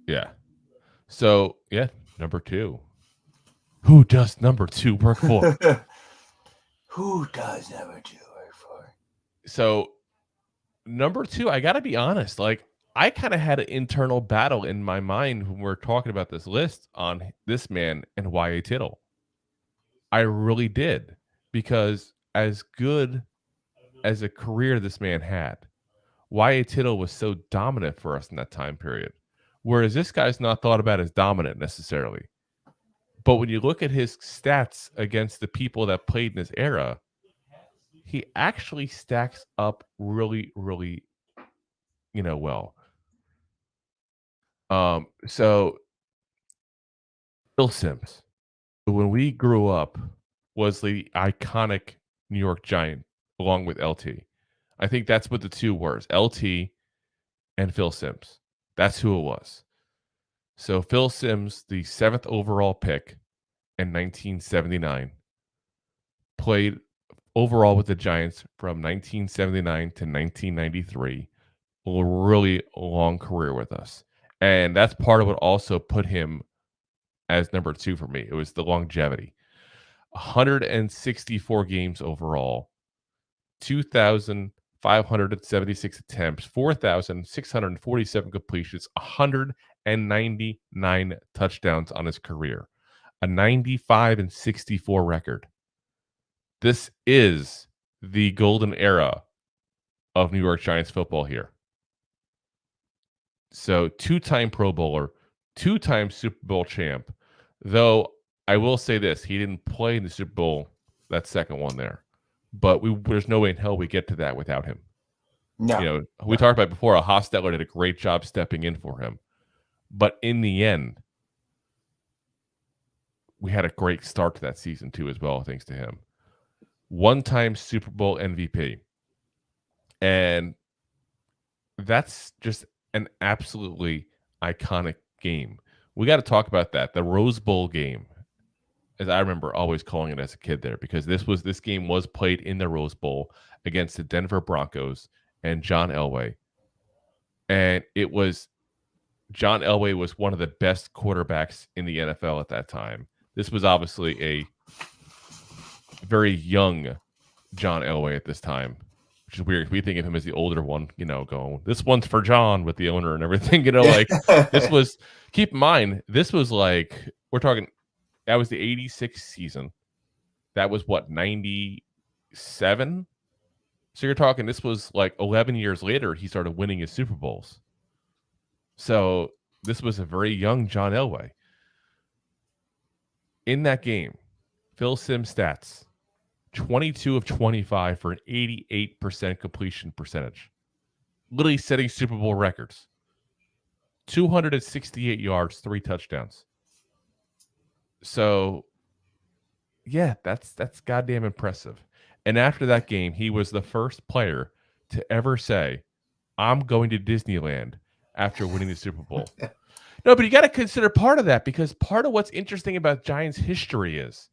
B: Yeah. So, number 2. Who does number 2 work for?
C: Who does number 2 work for?
B: So, number 2, I got to be honest. Like, I kind of had an internal battle in my mind when we're talking about this list on this man and Y.A. Tittle. I really did. Because as good as a career this man had, Y.A. Tittle was so dominant for us in that time period. Whereas this guy's not thought about as dominant necessarily. But when you look at his stats against the people that played in his era, he actually stacks up really, really, well. So Phil Simms, when we grew up, was the iconic New York Giant along with LT. I think that's what the two were, LT and Phil Simms. That's who it was. So Phil Simms, the 7th overall pick in 1979, played overall with the Giants from 1979 to 1993. A really long career with us. And that's part of what also put him as number 2 for me. It was the longevity. 164 games overall, 2,576 attempts, 4,647 completions, 199 touchdowns on his career, a 95-64 record. This is the golden era of New York Giants football here. So 2-time Pro Bowler, 2-time Super Bowl champ. Though I will say this, he didn't play in the Super Bowl, that second one there. But there's no way in hell we get to that without him.
C: No.
B: We talked about before, Hostetler did a great job stepping in for him. But in the end, we had a great start to that season too as well, thanks to him. 1-time Super Bowl MVP. And that's just an absolutely iconic game. We got to talk about that. The Rose Bowl game, as I remember always calling it as a kid there, because this game was played in the Rose Bowl against the Denver Broncos and John Elway. And John Elway was one of the best quarterbacks in the NFL at that time. This was obviously a very young John Elway at this time, which is weird. We think of him as the older one, going, this one's for John with the owner and everything, this was, keep in mind, this was like, we're talking, that was the 86 season. That was what, 97? So you're talking, this was like 11 years later, he started winning his Super Bowls. So this was a very young John Elway. In that game, Phil Simms stats, 22 of 25 for an 88% completion percentage. Literally setting Super Bowl records. 268 yards, 3 touchdowns. So, yeah, that's goddamn impressive. And after that game, he was the first player to ever say, I'm going to Disneyland after winning the Super Bowl. No, but you got to consider part of that, because part of what's interesting about Giants history is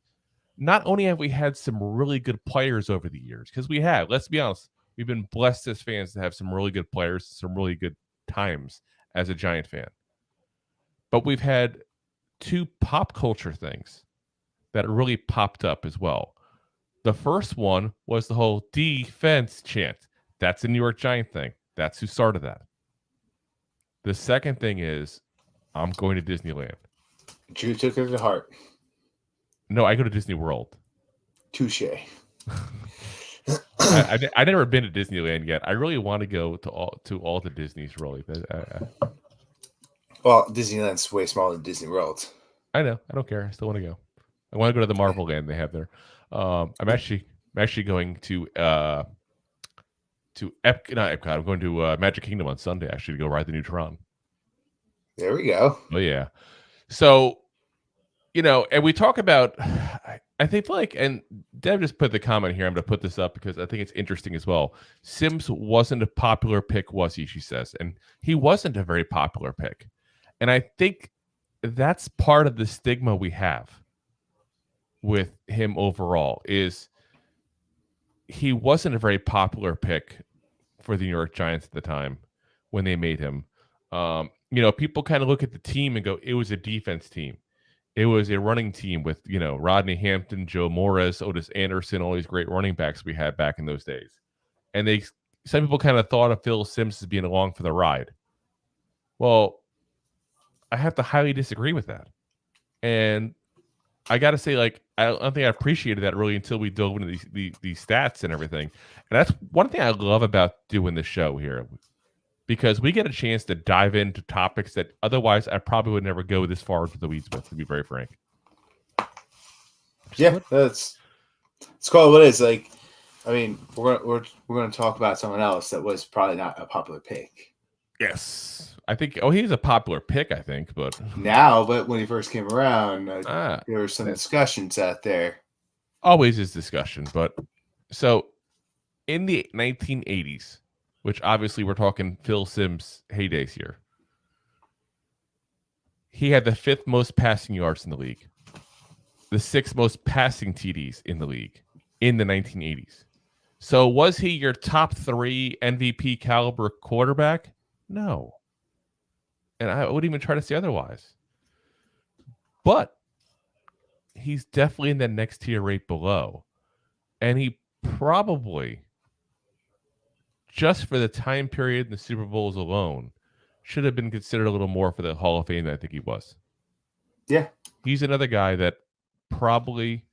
B: not only have we had some really good players over the years, because we have, let's be honest, we've been blessed as fans to have some really good players, some really good times as a Giant fan. But we've had 2 pop culture things that really popped up as well. The first one was the whole defense chant. That's a New York Giant thing. That's who started that. The second thing is, I'm going to Disneyland.
C: Drew took it to heart.
B: No, I go to Disney World.
C: Touche.
B: I never been to Disneyland yet. I really want to go to all the Disneys, really.
C: Well, Disneyland's way smaller than Disney World.
B: I know. I don't care. I still want to go. I want to go to the Marvel Land they have there. I'm actually going to not Epcot. I'm going to Magic Kingdom on Sunday actually to go ride the new Tron.
C: There we go.
B: Oh yeah. So, and we talk about. I think and Deb just put the comment here. I'm going to put this up because I think it's interesting as well. Sims wasn't a popular pick, was he? She says, and he wasn't a very popular pick, and I think that's part of the stigma we have with him overall is he wasn't a very popular pick for the New York Giants at the time when they made him. People kind of look at the team and go, it was a defense team. It was a running team with, Rodney Hampton, Joe Morris, Otis Anderson, all these great running backs we had back in those days. And some people kind of thought of Phil Simms as being along for the ride. Well, I have to highly disagree with that. And I got to say, I don't think I appreciated that really until we dove into these stats and everything. And that's one thing I love about doing the show here, because we get a chance to dive into topics that otherwise I probably would never go this far into the weeds with, to be very frank.
C: Yeah, it's called what it is. We're going to talk about someone else that was probably not a popular pick.
B: Yes. I think, he's a popular pick, I think, but
C: when he first came around, there were some discussions out there.
B: Always is discussion, but so in the 1980s, which obviously we're talking Phil Simms heydays here, he had the 5th most passing yards in the league, the 6th most passing TDs in the league in the 1980s. So was he your top 3 MVP caliber quarterback? No. And I wouldn't even try to say otherwise. But he's definitely in that next tier right below. And he probably, just for the time period in the Super Bowls alone, should have been considered a little more for the Hall of Fame than I think he was.
C: Yeah.
B: He's another guy that probably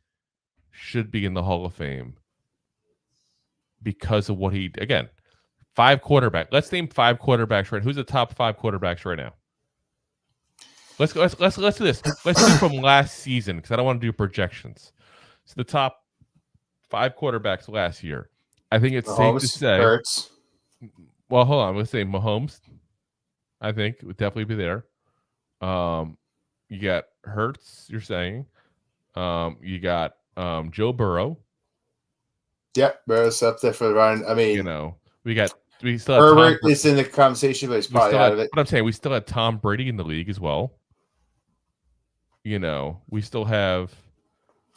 B: should be in the Hall of Fame because of what he, again, 5 quarterbacks. Let's name 5 quarterbacks right. Who's the top 5 quarterbacks right now? Let's do this. Let's do from last season because I don't want to do projections. So the top 5 quarterbacks last year. I think it's safe to say.
C: Hurts.
B: Well, hold on. Let's say Mahomes. I think would definitely be there. You got Hurts. You're saying. You got Joe Burrow.
C: Yep, Burrow's up there for the run. I mean,
B: we still have
C: Herbert is in the conversation, but he's probably out of it.
B: But I'm saying we still have Tom Brady in the league as well. We still have.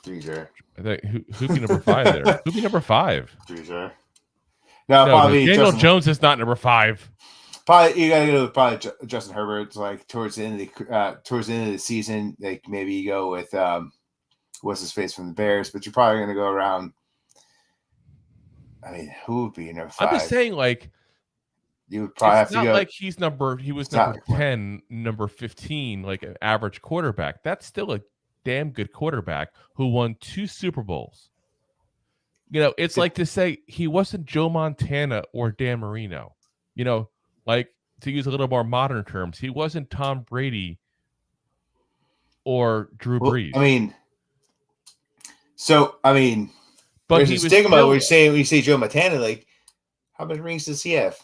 C: Freezer.
B: I think who be number 5 there? Who be number 5?
C: Freezer. No, probably
B: Daniel Jones is not number 5.
C: Probably you gotta go with Justin Herbert. Towards the end of the season, maybe you go with what's his face from the Bears, but you're probably gonna go around. I mean, who would be number 5?
B: I'm just saying,
C: you would probably have to go.
B: He was number 10, number 15, like an average quarterback. That's still a damn good quarterback who won 2 Super Bowls. It's like to say he wasn't Joe Montana or Dan Marino. To use a little more modern terms, he wasn't Tom Brady or Drew Brees.
C: But there's a stigma where you say Joe Montana, how many rings does he have?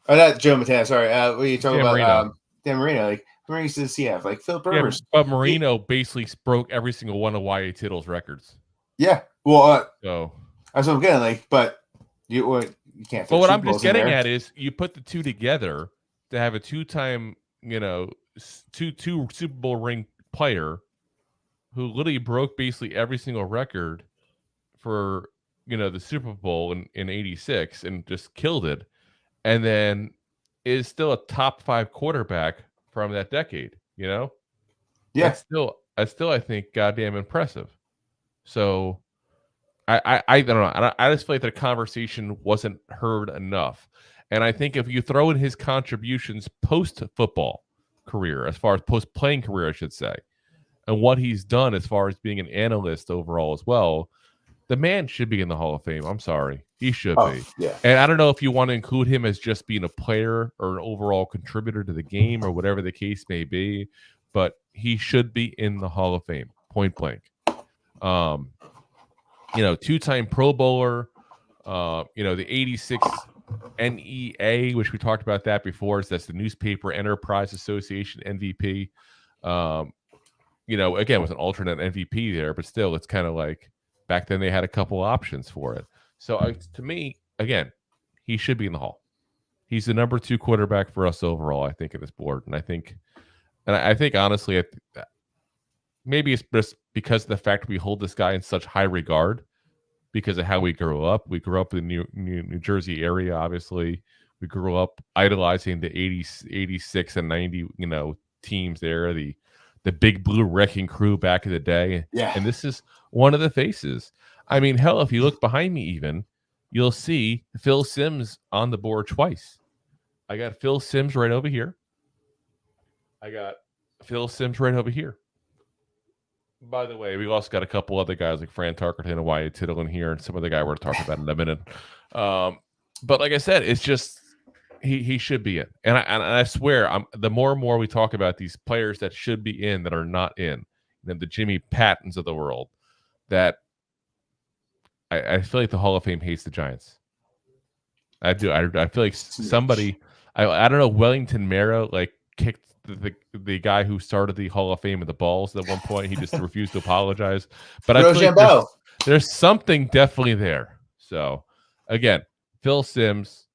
C: Oh, not Joe Montana, sorry. What are you talking about?
B: Marino.
C: Dan Marino. How many rings does he have? Philip Rivers.
B: Yeah, but Marino basically broke every single one of Y.A. Tittle's records.
C: Yeah. Well,
B: so
C: that's what I'm getting. But you can't.
B: But what I'm just getting at is you put the two together to have a 2-time, two Super Bowl ring player who literally broke basically every single record for the Super Bowl in 86 and just killed it, and then is still a top 5 quarterback from that decade. Yeah, that's still I think goddamn impressive. So I don't know. I just feel like the conversation wasn't heard enough, And I think if you throw in his contributions post-football career, as far as post-playing career, I should say, and what he's done as far as being an analyst overall as well, the man should be in the Hall of Fame. I'm sorry. He should be.
C: Yeah.
B: And I don't know if you want to include him as just being a player or an overall contributor to the game or whatever the case may be, but he should be in the Hall of Fame, point blank. Two-time Pro Bowler, the 86 NEA, which we talked about that before. So that's the Newspaper Enterprise Association MVP. Again, with an alternate MVP there, but still, it's kind of like back then they had a couple options for it. So to me, again, he should be in the Hall. He's the number 2 quarterback for us overall, I think, in this board. And I think honestly, maybe it's just because of the fact we hold this guy in such high regard because of how we grew up. We grew up in the New Jersey area, obviously. We grew up idolizing the 86 and 90, teams there, the Big Blue Wrecking Crew back in the day.
C: Yeah.
B: And this is one of the faces. I mean, hell, if you look behind me even, you'll see Phil Simms on the board twice. I got Phil Simms right over here. I got Phil Simms right over here. By the way, we also got a couple other guys like Fran Tarkenton and Wyatt Tittle in here and some other guy we're talking about in a minute. But like I said, it's just he should be in. And I swear, the more and more we talk about these players that should be in that are not in, the Jimmy Pattons of the world, that I feel like the Hall of Fame hates the Giants. I do. I feel like somebody, I don't know, Wellington Mara kicked the guy who started the Hall of Fame of the balls at one point. He just refused to apologize. But I feel like there's something definitely there. So again, Phil Simms,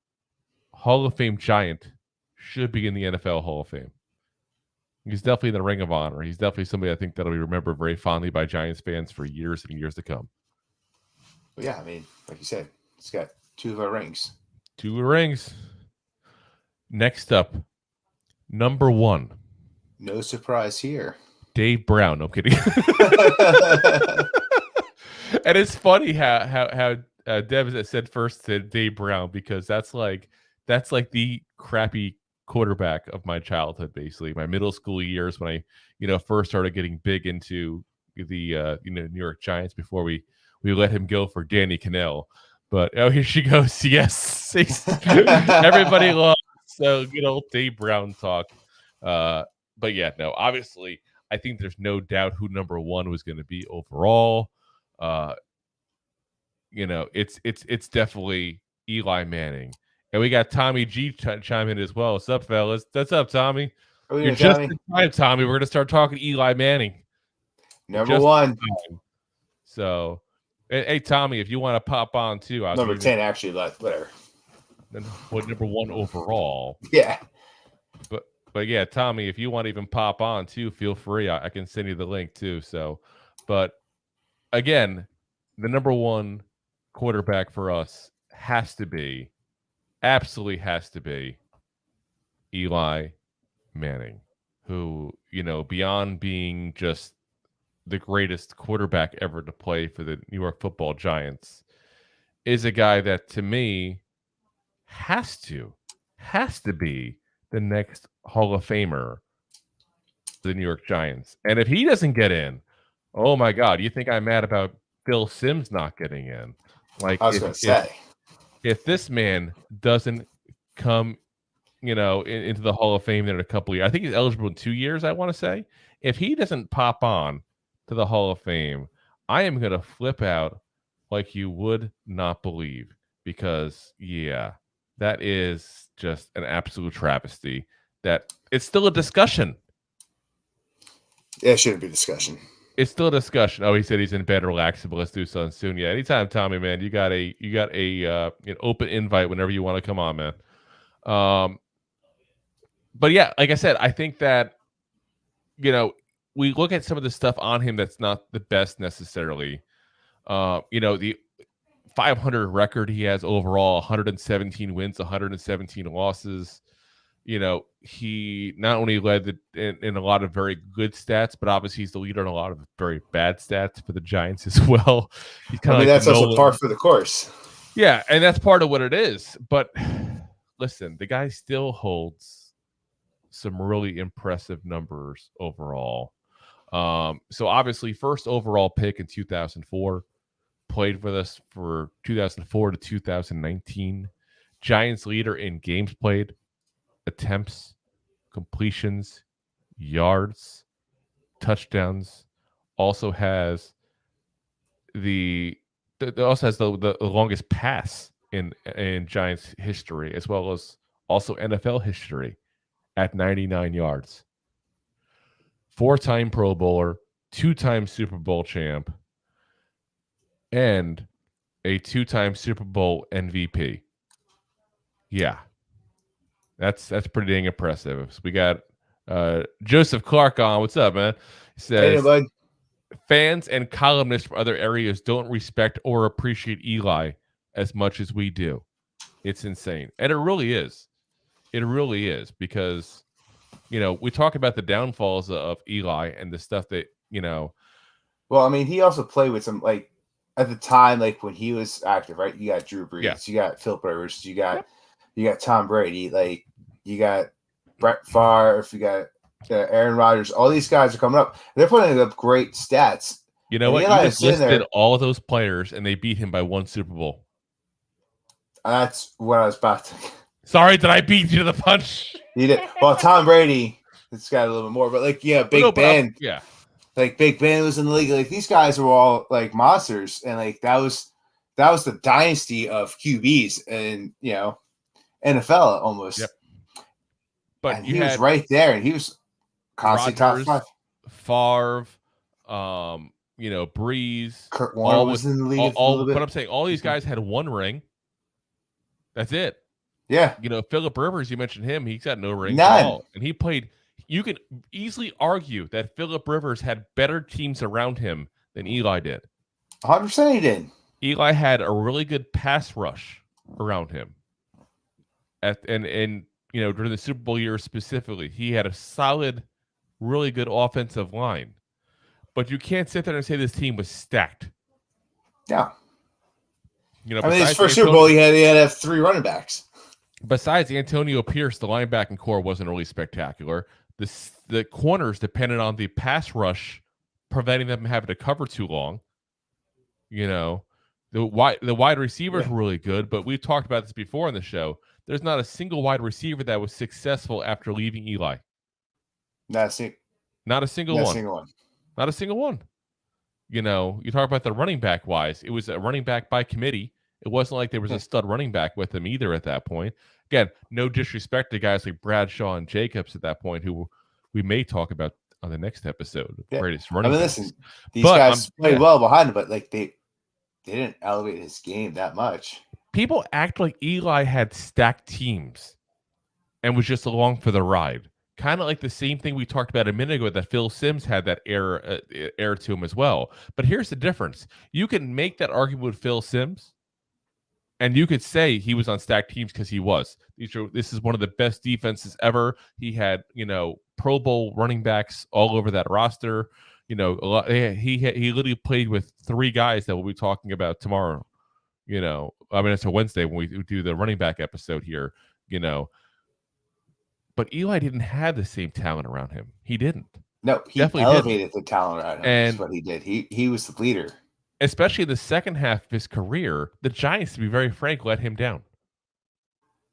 B: Hall of Fame Giant, should be in the NFL Hall of Fame. He's definitely in the Ring of Honor. He's definitely somebody I think that'll be remembered very fondly by Giants fans for years and years to come.
C: Well, yeah, I mean, like you said, it's got 2 of our rings.
B: 2 rings. Next up, number 1.
C: No surprise here.
B: Dave Brown. No kidding. And it's funny how Dev said first to Dave Brown, because that's like the crappy quarterback of my childhood, basically my middle school years when I first started getting big into the New York Giants before we let him go for Danny Cannell. But here she goes. Yes, everybody loves good old Dave Brown talk. But yeah, no, obviously I think there's no doubt who number 1 was going to be overall. It's definitely Eli Manning. And we got Tommy G chime in as well. What's up, fellas? What's up, Tommy? You're just in time, Tommy. We're going to start talking Eli Manning.
C: Number 1.
B: So, hey, Tommy, if you want to pop on too.
C: Number 10, actually, whatever.
B: Then number 1 overall.
C: Yeah.
B: But yeah, Tommy, if you want to even pop on too, feel free. I can send you the link too. So, but again, the number 1 quarterback for us absolutely has to be Eli Manning, who, beyond being just the greatest quarterback ever to play for the New York Football Giants, is a guy that to me has to be the next Hall of Famer for the New York Giants. And if he doesn't get in, oh my God, you think I'm mad about Phil Simms not getting in? Like,
C: I was going to say,
B: if this man doesn't come, into the Hall of Fame in a couple of years, I think he's eligible in 2 years, I want to say. If he doesn't pop on to the Hall of Fame, I am going to flip out like you would not believe, because, yeah, that is just an absolute travesty. That it's still a discussion.
C: Yeah, it shouldn't be discussion.
B: It's still a discussion. Oh, he said he's in bed, relaxing, but let's do something soon. Yeah, anytime, Tommy, man. You got an open invite whenever you want to come on, man. But yeah, like I said, I think that we look at some of the stuff on him that's not the best necessarily. The 500 record he has overall, 117 wins, 117 losses. He not only led in a lot of very good stats, but obviously he's the leader in a lot of very bad stats for the Giants as well. He's kind of
C: that's also par for the course.
B: Yeah, and that's part of what it is. But listen, the guy still holds some really impressive numbers overall. So obviously, first overall pick in 2004, played with us for 2004 to 2019. Giants leader in games played, attempts, completions, yards, touchdowns. Also has the longest pass in Giants history, as well as also NFL history at 99 yards. 4-time Pro Bowler, 2-time Super Bowl champ, and a 2-time Super Bowl MVP. Yeah. That's pretty dang impressive. So we got Joseph Clark on. What's up, man? He says,
C: hey, bud.
B: Fans and columnists from other areas don't respect or appreciate Eli as much as we do. It's insane. And it really is. It really is, because we talk about the downfalls of Eli and the stuff that,
C: Well, I mean, he also played with some, like, at the time, like, when he was active, right? You got Drew Brees, you got Philip Rivers, you got Tom Brady, like, you got Brett Favre, you got Aaron Rodgers. All these guys are coming up. They're putting up great stats.
B: You know what? You just listed all of those players, and they beat him by 1 Super Bowl.
C: That's what I was about to.
B: Sorry, did I beat you to the punch?
C: You did. Well, Tom Brady, it's got a little bit more, but like, Big Ben. Like Big Ben was in the league. Like, these guys were all like monsters, and like that was the dynasty of QBs and NFL almost.
B: Yep. But
C: and he was right there, and he was constantly
B: Rodgers,
C: top 5.
B: Favre, Breeze.
C: Kurt Warner was in the league a little bit.
B: But I'm saying all these guys had 1 ring. That's it.
C: Yeah.
B: Philip Rivers, you mentioned him. He's got no rings
C: None.
B: at all. And he played. You can easily argue that Philip Rivers had better teams around him than Eli did.
C: 100% he did.
B: Eli had a really good pass rush around him. And during the Super Bowl year specifically, he had a solid, really good offensive line. But you can't sit there and say this team was stacked.
C: Yeah. I mean, his first Super Bowl, he had to have 3 running backs.
B: Besides Antonio Pierce, the linebacking core wasn't really spectacular. The corners depended on the pass rush, preventing them from having to cover too long. The wide receivers were really good, but we've talked about this before on the show. There's not a single wide receiver that was successful after leaving Eli. Not a single one. Not a single one. You talk about the running back wise. It was a running back by committee. It wasn't like there was a stud running back with him either at that point. Again, no disrespect to guys like Bradshaw and Jacobs at that point, who we may talk about on the next episode. Greatest running backs.
C: Listen, these guys played well behind him, but like they didn't elevate his game that much.
B: People act like Eli had stacked teams and was just along for the ride. Kind of like the same thing we talked about a minute ago, that Phil Simms had that air to him as well. But here's the difference. You can make that argument with Phil Simms, and you could say he was on stacked teams because he was. This is one of the best defenses ever. He had, Pro Bowl running backs all over that roster. He literally played with 3 guys that we'll be talking about tomorrow. It's a Wednesday when we do the running back episode here. But Eli didn't have the same talent around him. He didn't.
C: No, he definitely elevated the talent around him. And that's what he did. He was the leader.
B: Especially the second half of his career, the Giants, to be very frank, let him down.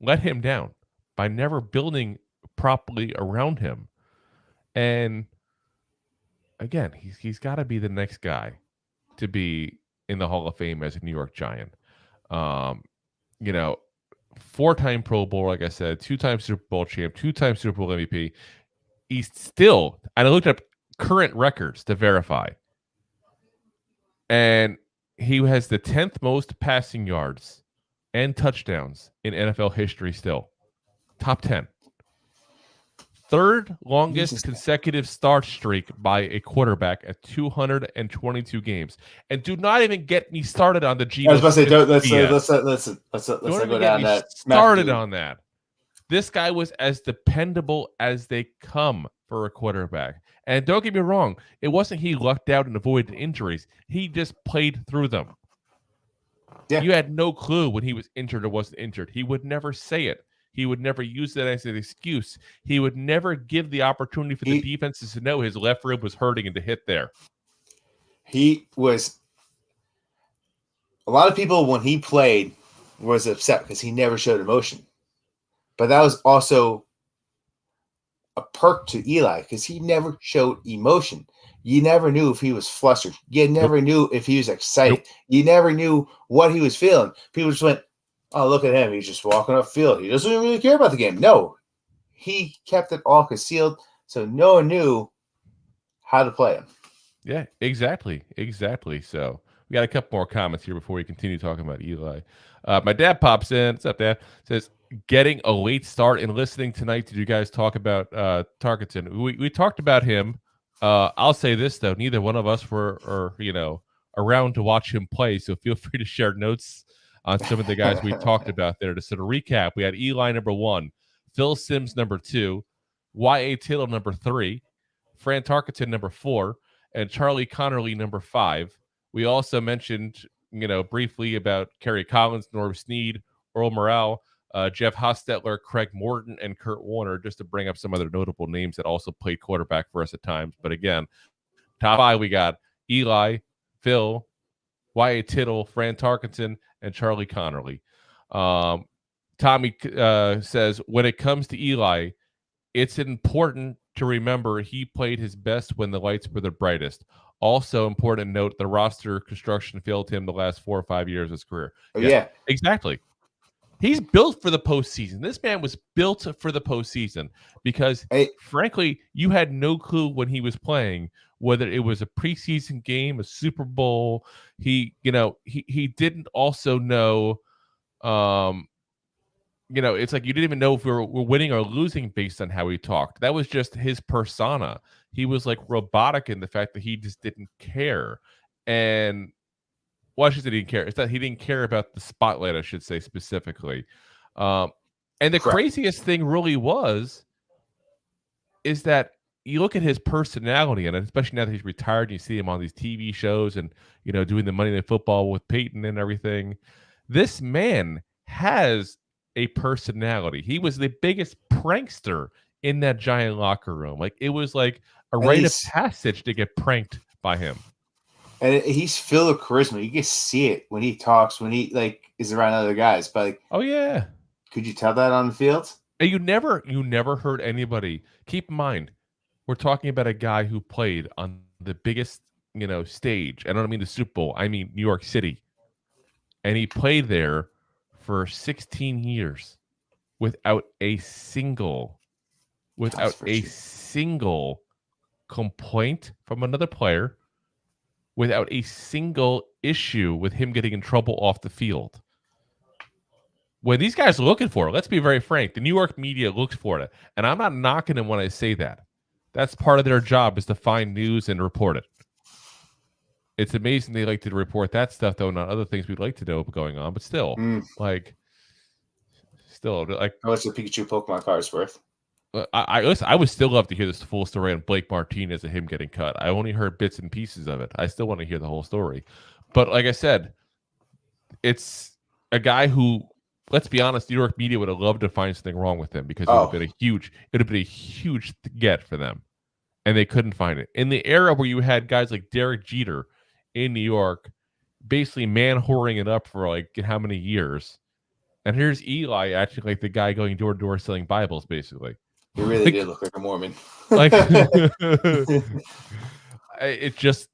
B: Let him down by never building properly around him. And again, he's got to be the next guy to be in the Hall of Fame as a New York Giant. 4-time Pro Bowl, like I said, 2-time Super Bowl champ, 2-time Super Bowl MVP. He's still, and I looked up current records to verify, and he has the 10th most passing yards and touchdowns in NFL history still. Top 10. 3rd longest consecutive start streak by a quarterback at 222 games. And do not even get me started on the Geno.
C: I was about to say, let's not go down that.
B: Started on that. This guy was as dependable as they come for a quarterback. And don't get me wrong, it wasn't he lucked out and avoided injuries. He just played through them. Yeah. You had no clue when he was injured or wasn't injured. He would never say it. He would never use that as an excuse. He would never give the opportunity for the defenses to know his left rib was hurting and to hit there.
C: He was – a lot of people, when he played, was upset because he never showed emotion. But that was also a perk to Eli because he never showed emotion. You never knew if he was flustered. You never knew if he was excited. You never knew what he was feeling. People just went, oh, look at him. He's just walking up field. He doesn't really care about the game. No, he kept it all concealed, so no one knew how to play him.
B: Yeah, exactly. So we got a couple more comments here before we continue talking about Eli. My dad pops in. What's up, Dad? Says, getting a late start and listening tonight. Did you guys talk about Tarkenton? We talked about him. I'll say this, though. Neither one of us were around to watch him play, so feel free to share notes on some of the guys we talked about there. To sort of recap, we had Eli number 1, Phil Simms number 2, Y.A. Tittle number 3, Fran Tarkenton number 4, and Charlie Connerly number 5. We also mentioned, briefly about Kerry Collins, Norm Snead, Earl Morrell, Jeff Hostetler, Craig Morton, and Kurt Warner, just to bring up some other notable names that also played quarterback for us at times. But again, top 5, we got Eli, Phil, Y.A. Tittle, Fran Tarkenton, and Charlie Connerly. Tommy says, when it comes to Eli, it's important to remember he played his best when the lights were the brightest. Also important note, the roster construction failed him the last 4 or 5 years of his career.
C: Oh, yeah.
B: Exactly. He's built for the postseason. This man was built for the postseason because, frankly, you had no clue when he was playing whether it was a preseason game, a Super Bowl. He didn't also know. It's like you didn't even know if we're winning or losing based on how he talked. That was just his persona. He was like robotic in the fact that he just didn't care. And I should say he didn't care. It's that he didn't care about the spotlight, I should say, specifically. And the craziest thing really is that you look at his personality, and especially now that he's retired, and you see him on these TV shows and, doing the Monday Night Football with Peyton and everything. This man has a personality. He was the biggest prankster in that Giant locker room. Like, it was like a rite of passage to get pranked by him.
C: And he's filled with charisma. You can see it when he talks, when he is around other guys. But
B: oh yeah,
C: could you tell that on the field?
B: And you never heard anybody. Keep in mind, we're talking about a guy who played on the biggest stage. I don't mean the Super Bowl. I mean New York City, and he played there for 16 years without a single complaint from another player, without a single issue with him getting in trouble off the field. When these guys are looking for it, let's be very frank, the New York media looks for it. And I'm not knocking them when I say that. That's part of their job, is to find news and report it. It's amazing they like to report that stuff, though, not other things we'd like to know going on. But still, how much
C: the Pikachu Pokemon card is worth?
B: I would still love to hear this full story on Blake Martinez and him getting cut. I only heard bits and pieces of it. I still want to hear the whole story. But like I said, it's a guy who, let's be honest, New York media would have loved to find something wrong with him because it would have been a huge get for them. And they couldn't find it. In the era where you had guys like Derek Jeter in New York, basically man-whoring it up for like how many years. And here's Eli actually like the guy going door to door selling Bibles, basically.
C: He really did look like a Mormon.
B: Like it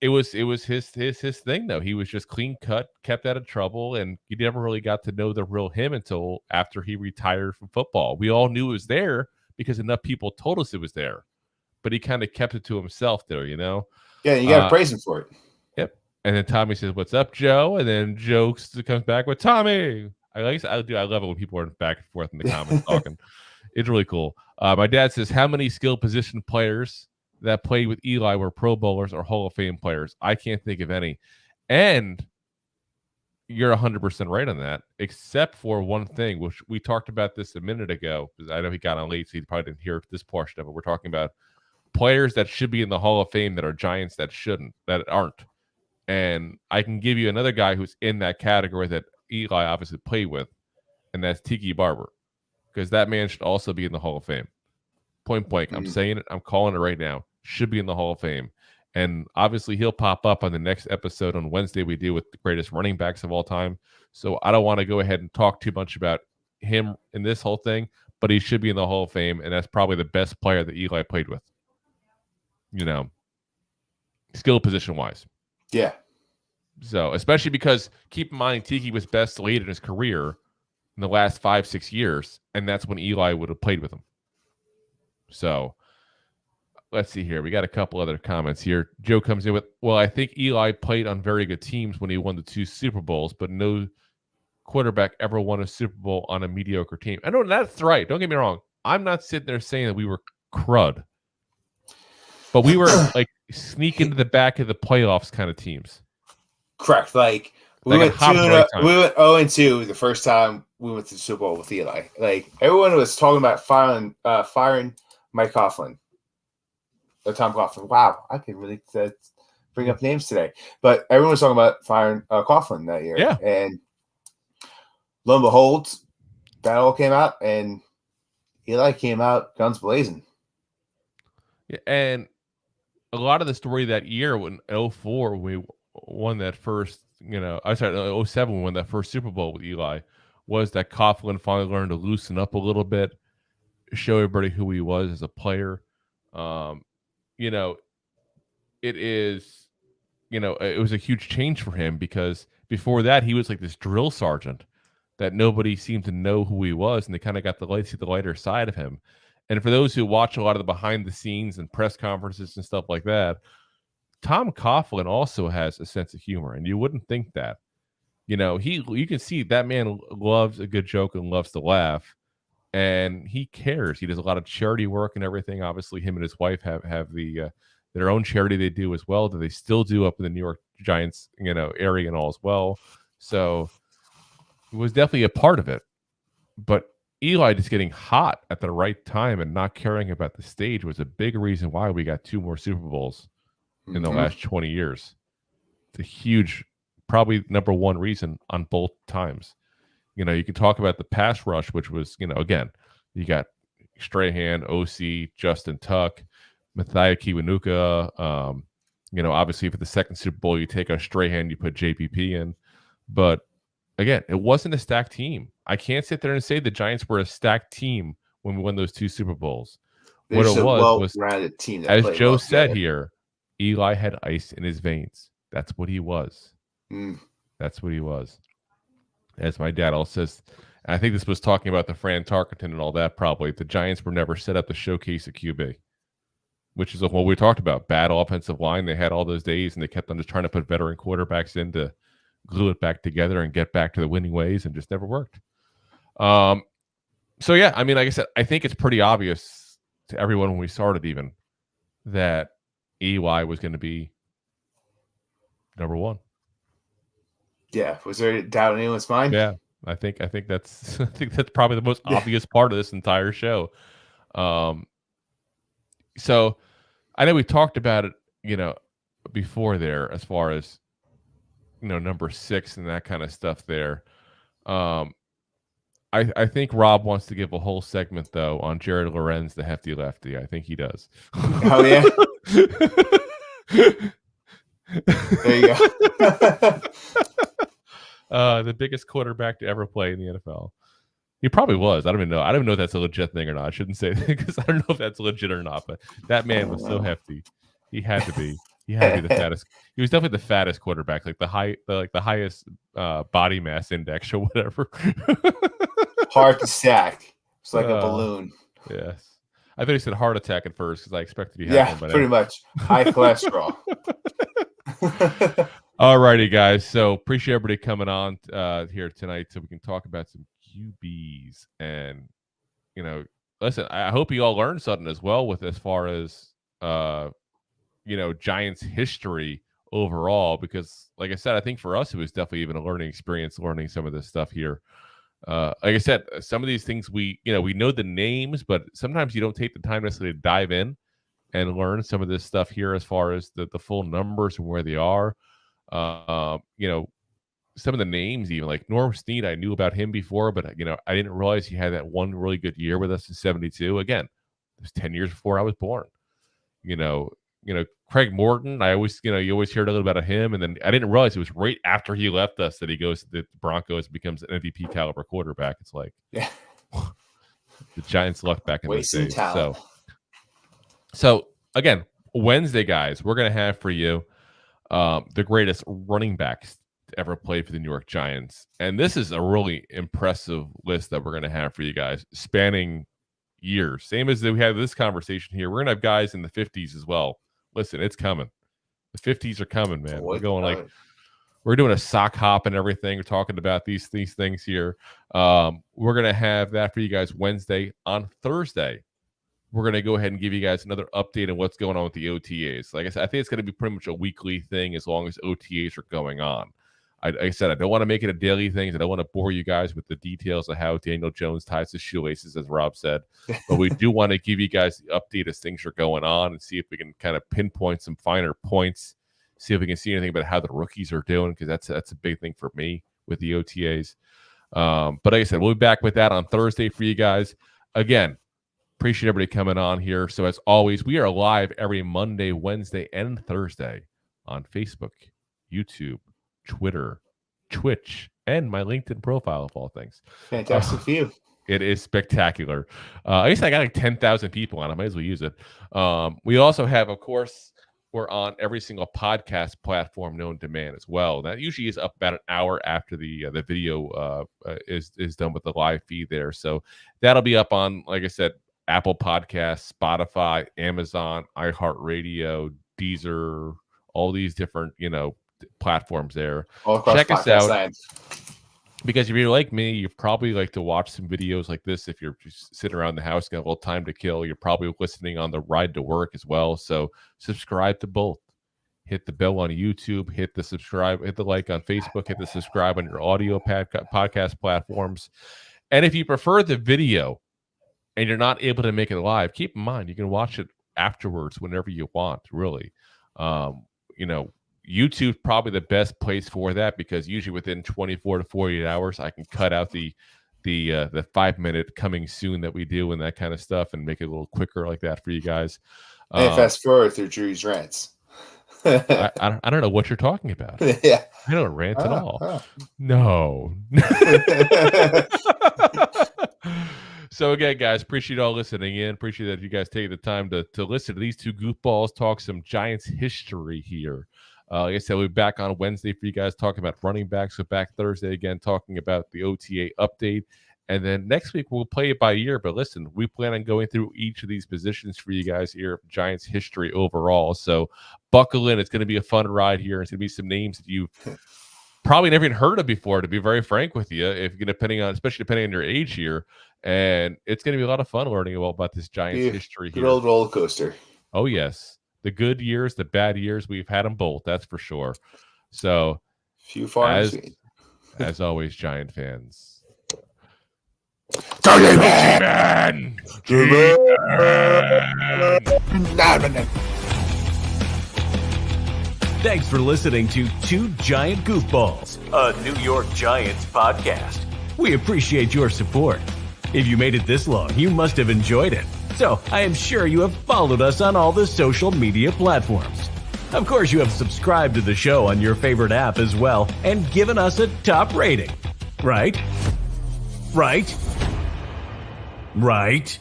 B: was his thing, though. He was just clean cut, kept out of trouble, and you never really got to know the real him until after he retired from football. We all knew it was there because enough people told us it was there, but he kind of kept it to himself, though.
C: Yeah, you got to praise him for it.
B: Yep. And then Tommy says, "What's up, Joe?" And then Joe comes back with Tommy. I love it when people are back and forth in the comments talking. It's really cool. My dad says, how many skill position players that played with Eli were Pro Bowlers or Hall of Fame players? I can't think of any. And you're 100% right on that, except for one thing, which we talked about this a minute ago, because I know he got on late, so he probably didn't hear this portion of it. We're talking about players that should be in the Hall of Fame that are Giants that aren't. And I can give you another guy who's in that category that Eli obviously played with, and that's Tiki Barber. because that man should also be in the Hall of Fame. Point blank. I'm saying it. I'm calling it right now. Should be in the Hall of Fame. And obviously he'll pop up on the next episode on Wednesday we do with the greatest running backs of all time. So I don't want to go ahead and talk too much about him in this whole thing, but he should be in the Hall of Fame, and that's probably the best player that Eli played with. Skill position wise.
C: Yeah.
B: So especially because keep in mind Tiki was best late in his career in the last 5-6 years, and that's when Eli would have played with him. So let's see here. We got a couple other comments here. Joe comes in with, well, I think Eli played on very good teams when he won the 2 Super Bowls, but no quarterback ever won a Super Bowl on a mediocre team. I know that's right. Don't get me wrong. I'm not sitting there saying that we were crud, but we were like sneak into the back of the playoffs kind of teams.
C: Correct. Like we went 0-2 the first time we went to the Super Bowl with Eli. Like everyone was talking about firing Mike Coughlin. Tom Coughlin. Wow, I can really bring up names today. But everyone was talking about firing Coughlin that year.
B: Yeah.
C: And lo and behold, that all came out, and Eli came out guns blazing.
B: Yeah, and a lot of the story that year when 2004 we won that first, 2007 we won that first Super Bowl with Eli, was that Coughlin finally learned to loosen up a little bit, show everybody who he was as a player. It was a huge change for him because before that he was like this drill sergeant that nobody seemed to know who he was, and they kind of got see the lighter side of him. And for those who watch a lot of the behind the scenes and press conferences and stuff like that, Tom Coughlin also has a sense of humor, and you wouldn't think that. You can see that man loves a good joke and loves to laugh, and he cares. He does a lot of charity work and everything. Obviously, him and his wife have their own charity they do as well, that they still do up in the New York Giants, area and all as well. So it was definitely a part of it. But Eli just getting hot at the right time and not caring about the stage was a big reason why we got 2 more Super Bowls in the last 20 years. It's a huge, probably number one reason on both times. You can talk about the pass rush, which was, again, you got Strahan, OC, Justin Tuck, Mathieu Kiwanuka. Obviously for the second Super Bowl, you take a Strahan, you put JPP in. But again, it wasn't a stacked team. I can't sit there and say the Giants were a stacked team when we won those 2 Super Bowls. What it was
C: team that
B: as Joe said here, Eli had ice in his veins. That's what he was. That's what he was. As my dad also says, I think this was talking about the Fran Tarkenton and all that probably, the Giants were never set up to showcase a QB, which is what we talked about. Bad offensive line. They had all those days, and they kept on just trying to put veteran quarterbacks in to glue it back together and get back to the winning ways, and just never worked. So, yeah, like I said, I think it's pretty obvious to everyone when we started even that Eli was going to be number 1.
C: Yeah, was there a doubt in anyone's mind?
B: Yeah, I think that's probably the most obvious part of this entire show. So I know we talked about it, before there, as far as number 6 and that kind of stuff there. I think Rob wants to give a whole segment though on Jared Lorenz, the hefty lefty. I think he does.
C: Oh yeah. There you go.
B: The biggest quarterback to ever play in the NFL. He probably was. I don't even know. I don't even know if that's a legit thing or not. I shouldn't say that because I don't know if that's legit or not. But that man was so hefty. He had to be. He had to be the fattest. He was definitely the fattest quarterback, like the highest body mass index or whatever.
C: Hard to stack. It's like a balloon.
B: Yes. I thought he said heart attack at first because I expected he had one. But
C: pretty much. High cholesterol.
B: All righty, guys. So appreciate everybody coming on here tonight so we can talk about some QBs. And, listen, I hope you all learned something as well with as far as, Giants history overall, because like I said, I think for us, it was definitely even a learning experience, learning some of this stuff here. Like I said, some of these things we know the names, but sometimes you don't take the time necessarily to dive in and learn some of this stuff here as far as the full numbers and where they are. some of the names, even like Norm Snead, I knew about him before, but I didn't realize he had that one really good year with us in '72. Again, it was 10 years before I was born. Craig Morton, I always, you always heard a little about him, and then I didn't realize it was right after he left us that he goes to the Broncos and becomes an MVP caliber quarterback. It's like,
C: yeah,
B: the Giants luck back in those days.
C: Talent.
B: So again, Wednesday, guys, we're gonna have for you the greatest running backs to ever play for the New York Giants, and this is a really impressive list that we're gonna have for you guys, spanning years. Same as we had this conversation here. We're gonna have guys in the 50s as well. Listen, it's coming. The 50s are coming, man. We're going we're doing a sock hop and everything. We're talking about these things here. We're gonna have that for you guys Wednesday. On Thursday, we're gonna go ahead and give you guys another update on what's going on with the OTAs. Like I said, I think it's gonna be pretty much a weekly thing as long as OTAs are going on. Like I said, I don't want to make it a daily thing. I don't want to bore you guys with the details of how Daniel Jones ties his shoelaces, as Rob said. But we do want to give you guys the update as things are going on and see if we can kind of pinpoint some finer points, see if we can see anything about how the rookies are doing, because that's a big thing for me with the OTAs. But like I said, we'll be back with that on Thursday for you guys. Again, appreciate everybody coming on here. So as always, we are live every Monday, Wednesday, and Thursday on Facebook, YouTube, Twitter, Twitch, and my LinkedIn profile, of all things.
C: Fantastic view.
B: It is spectacular. I guess I got like 10,000 people on it. I might as well use it. We also have, of course, we're on every single podcast platform known to man as well. That usually is up about an hour after the video is done with the live feed there. So that'll be up on, like I said, Apple Podcasts, Spotify, Amazon, iHeartRadio, Deezer, all these different, platforms there. Check us out. Because if you're like me, you probably like to watch some videos like this. If you're just sitting around the house, got a little time to kill, you're probably listening on the ride to work as well. So subscribe to both. Hit the bell on YouTube, hit the subscribe, hit the like on Facebook, hit the subscribe on your audio podcast platforms. And if you prefer the video and you're not able to make it live, keep in mind, you can watch it afterwards whenever you want, really. YouTube's probably the best place for that, because usually within 24 to 48 hours, I can cut out the 5-minute coming soon that we do and that kind of stuff and make it a little quicker like that for you guys.
C: And fast forward through Drew's rants.
B: I don't know what you're talking about.
C: Yeah,
B: I don't rant at all. No. So again, guys, appreciate all listening in. Appreciate that you guys take the time to listen to these two goofballs talk some Giants history here. Like I said, we'll be back on Wednesday for you guys talking about running backs. So back Thursday again talking about the OTA update. And then next week we'll play it by ear. But listen, we plan on going through each of these positions for you guys here, Giants history overall. So buckle in. It's going to be a fun ride here. It's going to be some names that you probably never even heard of before, to be very frank with you, especially depending on your age here. And it's going to be a lot of fun learning about this Giants history here.
C: Good old roller coaster.
B: Oh, yes. The good years, the bad years, we've had them both. That's for sure. So, as always, Giant fans.
C: G-Man!
A: Thanks for listening to Two Giant Goofballs, a New York Giants podcast. We appreciate your support. If you made it this long, you must have enjoyed it. So I am sure you have followed us on all the social media platforms. Of course, you have subscribed to the show on your favorite app as well and given us a top rating. Right? Right? Right?